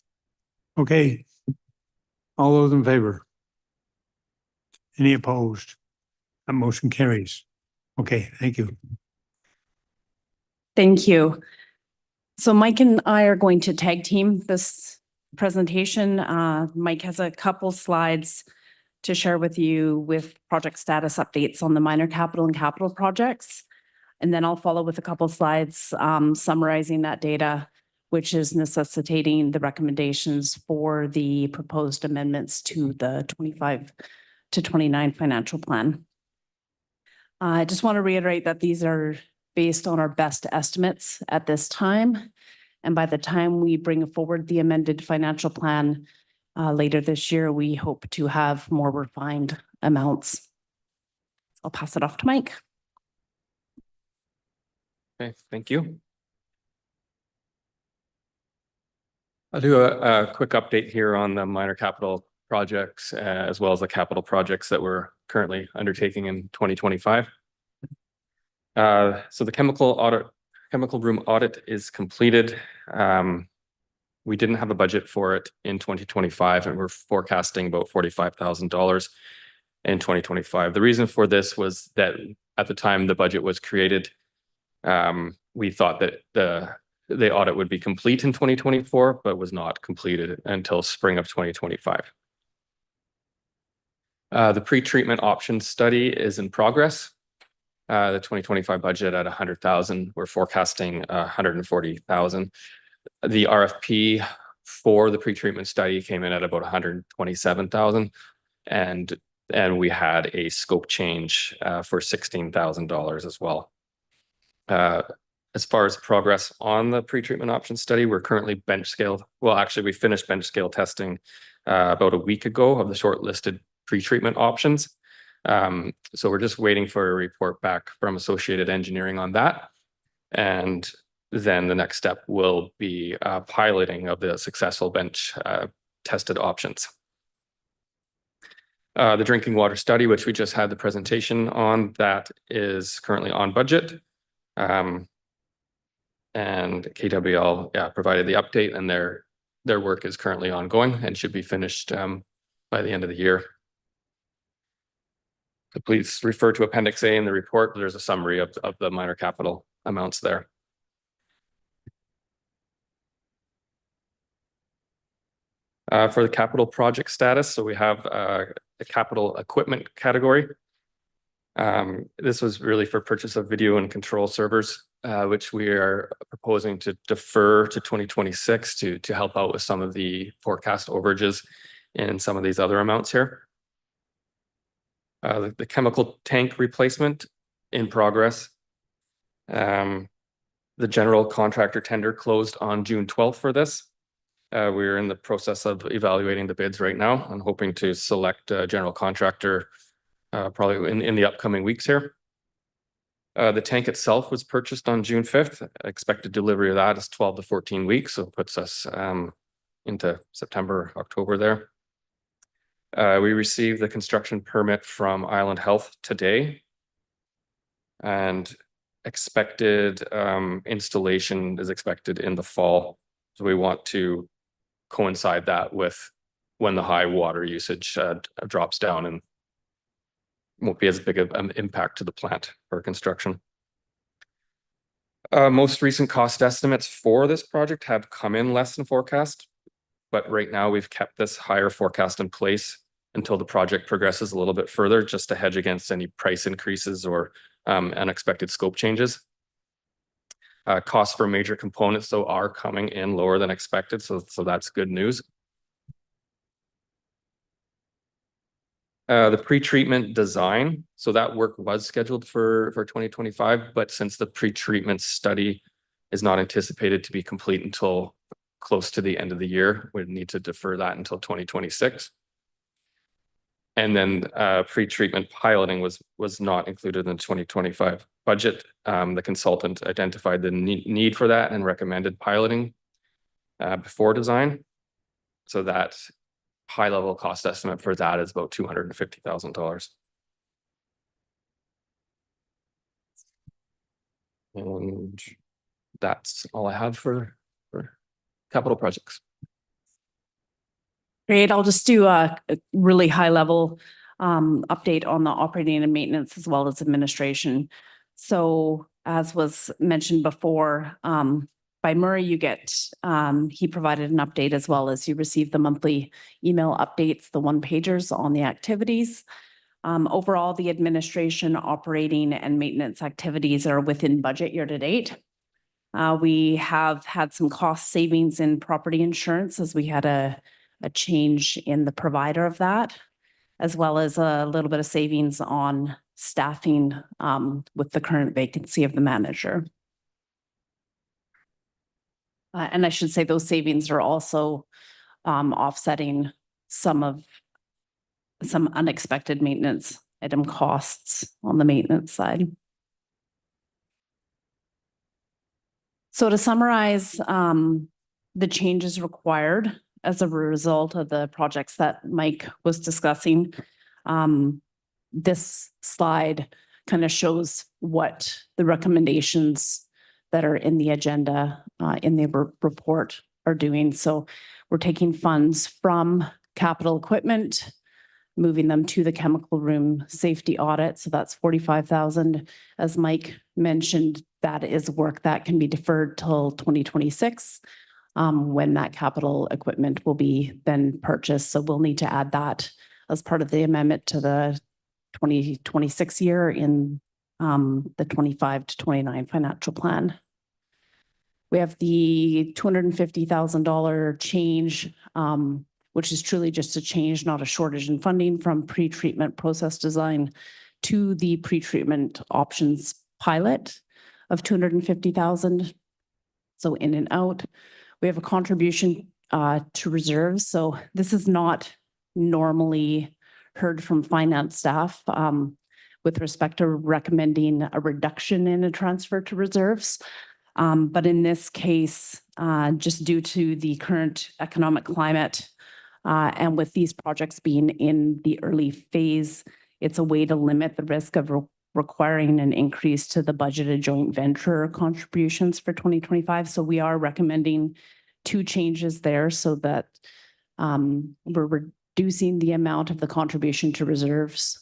Speaker 1: Okay. All those in favor? Any opposed? That motion carries. Okay, thank you.
Speaker 10: Thank you. So Mike and I are going to tag team this presentation. Mike has a couple slides to share with you with project status updates on the minor capital and capital projects. And then I'll follow with a couple slides summarizing that data, which is necessitating the recommendations for the proposed amendments to the 25 to 29 financial plan. I just want to reiterate that these are based on our best estimates at this time. And by the time we bring forward the amended financial plan later this year, we hope to have more refined amounts. I'll pass it off to Mike.
Speaker 11: Okay, thank you. I'll do a quick update here on the minor capital projects as well as the capital projects that we're currently undertaking in 2025. So the chemical room audit is completed. We didn't have a budget for it in 2025 and we're forecasting about $45,000 in 2025. The reason for this was that at the time the budget was created, we thought that the audit would be complete in 2024, but was not completed until spring of 2025. The pre-treatment options study is in progress. The 2025 budget at 100,000, we're forecasting 140,000. The RFP for the pre-treatment study came in at about 127,000, and we had a scope change for $16,000 as well. As far as progress on the pre-treatment option study, we're currently bench scale. Well, actually, we finished bench scale testing about a week ago of the shortlisted pre-treatment options. So we're just waiting for a report back from Associated Engineering on that. And then the next step will be piloting of the successful bench tested options. The drinking water study, which we just had the presentation on, that is currently on budget. And KWL provided the update, and their work is currently ongoing and should be finished by the end of the year. So please refer to Appendix A in the report. There's a summary of the minor capital amounts there. For the capital project status, so we have the capital equipment category. This was really for purchase of video and control servers, which we are proposing to defer to 2026 to help out with some of the forecast overages in some of these other amounts here. The chemical tank replacement in progress. The general contractor tender closed on June 12th for this. We're in the process of evaluating the bids right now and hoping to select a general contractor probably in the upcoming weeks here. The tank itself was purchased on June 5th. Expected delivery of that is 12 to 14 weeks, so it puts us into September, October there. We received the construction permit from Island Health today. And expected installation is expected in the fall. So we want to coincide that with when the high water usage drops down and won't be as big of an impact to the plant for construction. Most recent cost estimates for this project have come in less than forecast, but right now we've kept this higher forecast in place until the project progresses a little bit further, just to hedge against any price increases or unexpected scope changes. Costs for major components, though, are coming in lower than expected, so that's good news. The pre-treatment design, so that work was scheduled for 2025, but since the pre-treatment study is not anticipated to be complete until close to the end of the year, we need to defer that until 2026. And then pre-treatment piloting was not included in the 2025 budget. The consultant identified the need for that and recommended piloting before design. So that high-level cost estimate for that is about $250,000. And that's all I have for capital projects.
Speaker 10: Great. I'll just do a really high level update on the operating and maintenance as well as administration. So as was mentioned before, by Murray, you get, he provided an update as well as you receive the monthly email updates, the one-pagers on the activities. Overall, the administration, operating and maintenance activities are within budget year to date. We have had some cost savings in property insurance as we had a change in the provider of that, as well as a little bit of savings on staffing with the current vacancy of the manager. And I should say those savings are also offsetting some unexpected maintenance item costs on the maintenance side. So to summarize, the changes required as a result of the projects that Mike was discussing. This slide kind of shows what the recommendations that are in the agenda in the report are doing. So we're taking funds from capital equipment, moving them to the chemical room safety audit. So that's 45,000. As Mike mentioned, that is work that can be deferred till 2026. When that capital equipment will be then purchased. So we'll need to add that as part of the amendment to the 2026 year in the 25 to 29 financial plan. We have the $250,000 change, which is truly just a change, not a shortage in funding from pre-treatment process design to the pre-treatment options pilot of $250,000. So in and out. We have a contribution to reserves. So this is not normally heard from finance staff with respect to recommending a reduction in a transfer to reserves. But in this case, just due to the current economic climate and with these projects being in the early phase, it's a way to limit the risk of requiring an increase to the budgeted joint venture contributions for 2025. So we are recommending two changes there so that we're reducing the amount of the contribution to reserves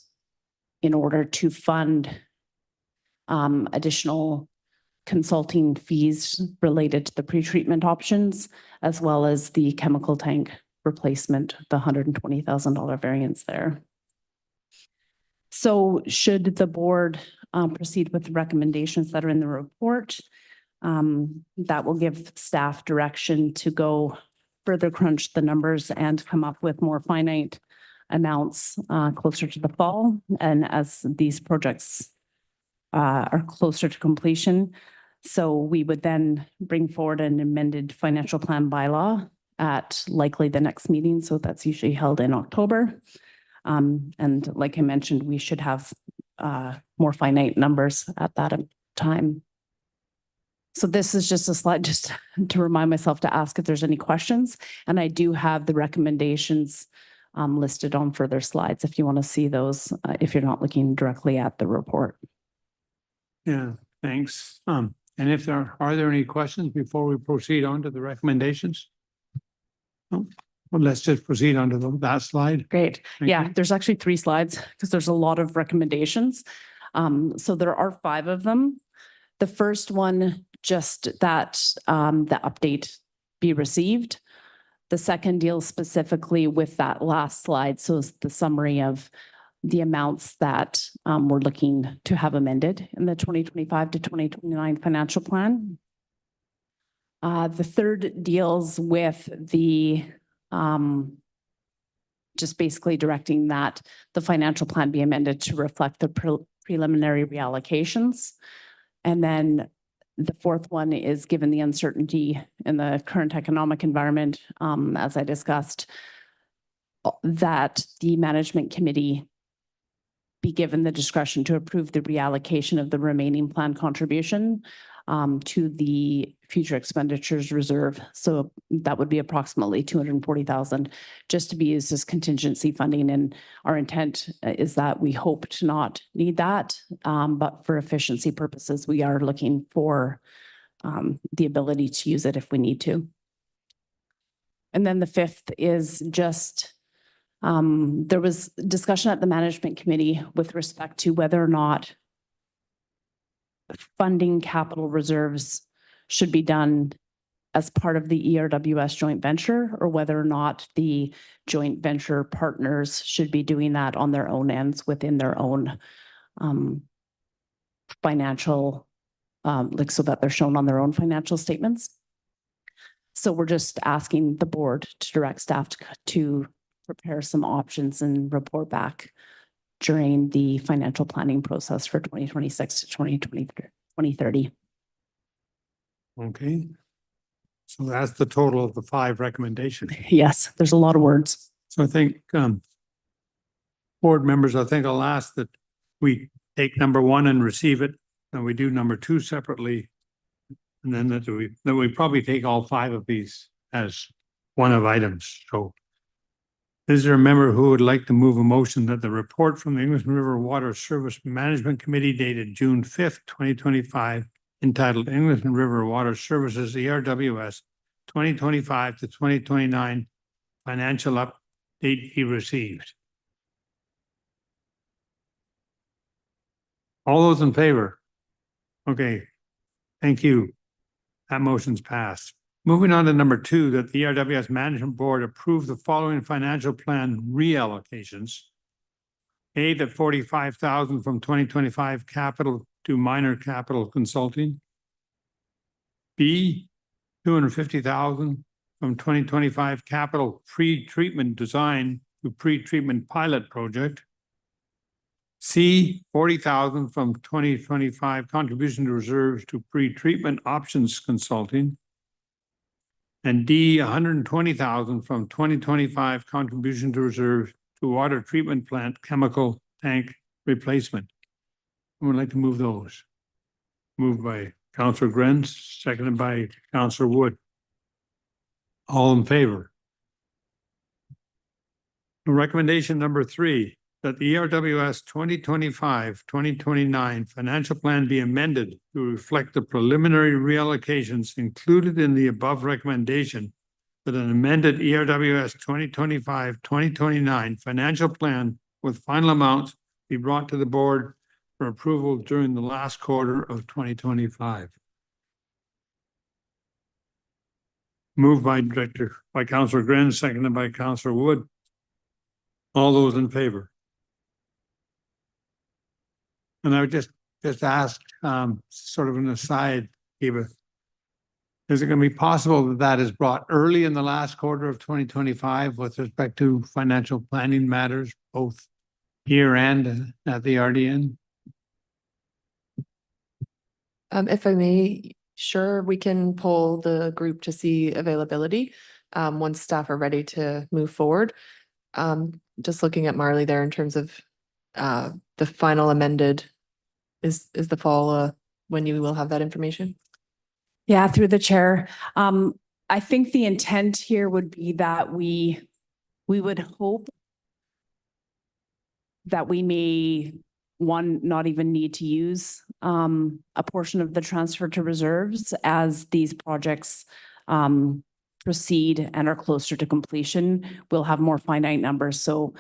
Speaker 10: in order to fund additional consulting fees related to the pretreatment options, as well as the chemical tank replacement, the $120,000 variance there. So should the board proceed with the recommendations that are in the report, that will give staff direction to go further crunch the numbers and come up with more finite amounts closer to the fall. And as these projects are closer to completion. So we would then bring forward an amended financial plan bylaw at likely the next meeting. So that's usually held in October. And like I mentioned, we should have more finite numbers at that time. So this is just a slide just to remind myself to ask if there's any questions. And I do have the recommendations listed on further slides if you want to see those, if you're not looking directly at the report.
Speaker 1: Yeah, thanks. And if there are there any questions before we proceed on to the recommendations? No? Well, let's just proceed on to that slide.
Speaker 10: Great.
Speaker 1: Thank
Speaker 10: Yeah,
Speaker 1: you.
Speaker 10: there's actually 3 slides because there's a lot of recommendations. So there are 5 of them. The first one, just that the update be received. The second deals specifically with that last slide. So it's the summary of the amounts that we're looking to have amended in the 2025 to 2029 financial plan. The third deals with the just basically directing that the financial plan be amended to reflect the preliminary reallocations. And then the fourth one is, given the uncertainty in the current economic environment, as I discussed, that the management committee be given the discretion to approve the reallocation of the remaining plan contribution to the future expenditures reserve. So that would be approximately 240,000 just to be used as contingency funding. And our intent is that we hope to not need that. But for efficiency purposes, we are looking for the ability to use it if we need to. And then the fifth is just there was discussion at the management committee with respect to whether or not funding capital reserves should be done as part of the ERWS joint venture, or whether or not the joint venture partners should be doing that on their own ends within their own financial, like so that they're shown on their own financial statements. So we're just asking the board to direct staff to prepare some options and report back during the financial planning process for 2026 to 2030.
Speaker 1: Okay. So that's the total of the 5 recommendations.
Speaker 10: Yes, there's a lot of words.
Speaker 1: So I think, board members, I think I'll ask that we take number 1 and receive it, and we do number 2 separately. And then that we probably take all 5 of these as one of items. So is there a member who would like to move a motion that the report from the Englishman River Water Service Management Committee dated June 5th, 2025, entitled Englishman River Water Services, ERWS, 2025 to 2029 financial update be received? All those in favor? Okay, thank you. That motion's passed. Moving on to number 2, that the ERWS Management Board approve the following financial plan reallocations. A, that 45,000 from 2025 capital to minor capital consulting. B, 250,000 from 2025 capital pre-treatment design to pre-treatment pilot project. C, 40,000 from 2025 contribution to reserves to pre-treatment options consulting. And D, 120,000 from 2025 contribution to reserve to water treatment plant chemical tank replacement. I would like to move those. Moved by Councillor Grenz, seconded by Councillor Wood. All in favor? Recommendation number 3, that the ERWS 2025-2029 financial plan be amended to reflect the preliminary reallocations included in the above recommendation, that an amended ERWS 2025-2029 financial plan with final amounts be brought to the board for approval during the last quarter of 2025. Moved by Councillor Gren, seconded by Councillor Wood. All those in favor? And I would just ask, sort of an aside, Eva, Is it going to be possible that that is brought early in the last quarter of 2025 with respect to financial planning matters, both here and at the RDN?
Speaker 4: If I may, sure, we can poll the group to see availability, once staff are ready to move forward. Just looking at Marley there in terms of, the final amended, is the fall, when you will have that information?
Speaker 10: Yeah, through the chair. I think the intent here would be that we would hope that we may, one, not even need to use a portion of the transfer to reserves as these projects proceed and are closer to completion. We'll have more finite numbers. So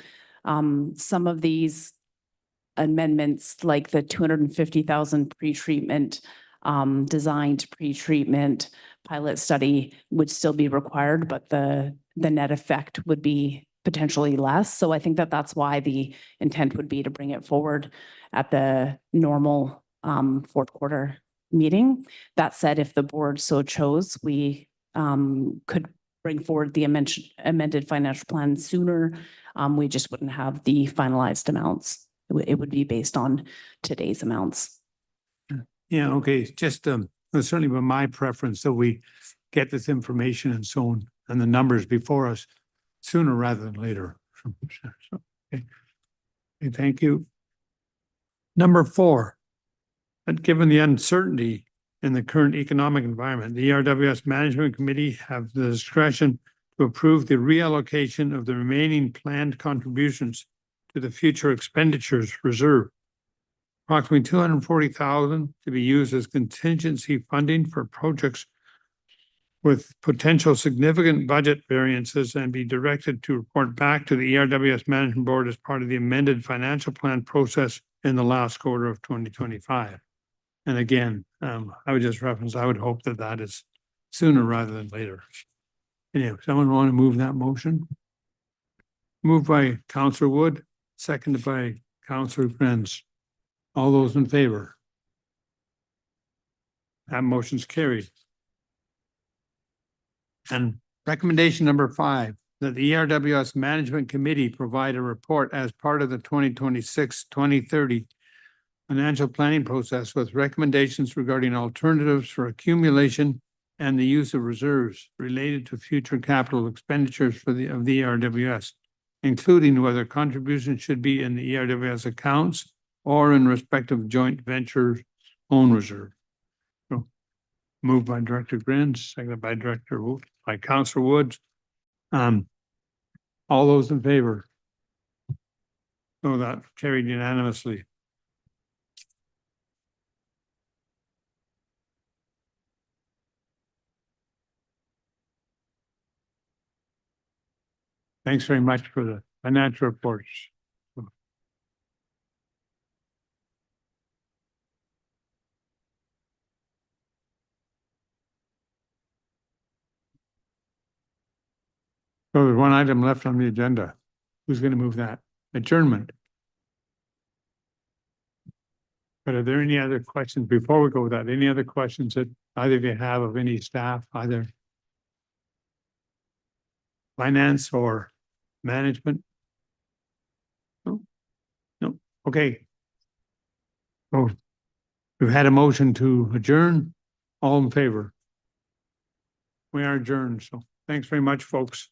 Speaker 10: some of these amendments, like the 250,000 pre-treatment, designed pre-treatment pilot study would still be required, but the net effect would be potentially less. So I think that that's why the intent would be to bring it forward at the normal fourth quarter meeting. That said, if the board so chose, we could bring forward the amended financial plan sooner. We just wouldn't have the finalized amounts. It would be based on today's amounts.
Speaker 1: Yeah, okay, just that's certainly been my preference that we get this information and so on, and the numbers before us sooner rather than later. So, okay. Okay, thank you. Number 4, that given the uncertainty in the current economic environment, the ERWS Management Committee have the discretion to approve the reallocation of the remaining planned contributions to the future expenditures reserve. Approximately 240,000 to be used as contingency funding for projects with potential significant budget variances and be directed to report back to the ERWS Management Board as part of the amended financial plan process in the last quarter of 2025. And again, I would just reference, I would hope that that is sooner rather than later. Anyway, someone want to move that motion? Moved by Councillor Wood, seconded by Councillor Krenz. All those in favor? That motion's carried. And recommendation number 5, that the ERWS Management Committee provide a report as part of the 2026-2030 financial planning process with recommendations regarding alternatives for accumulation and the use of reserves related to future capital expenditures of the ERWS, including whether contributions should be in the ERWS accounts or in respect of joint venture own reserve. So moved by Director Grins, seconded by by Councillor Woods. All those in favor? So that carried unanimously. Thanks very much for the financial reports. So there's one item left on the agenda. Who's going to move that? Adjournment. But are there any other questions before we go with that? Any other questions that either of you have of any staff, either finance or management? No? No. Okay. So we've had a motion to adjourn. All in favor? We are adjourned. So thanks very much, folks.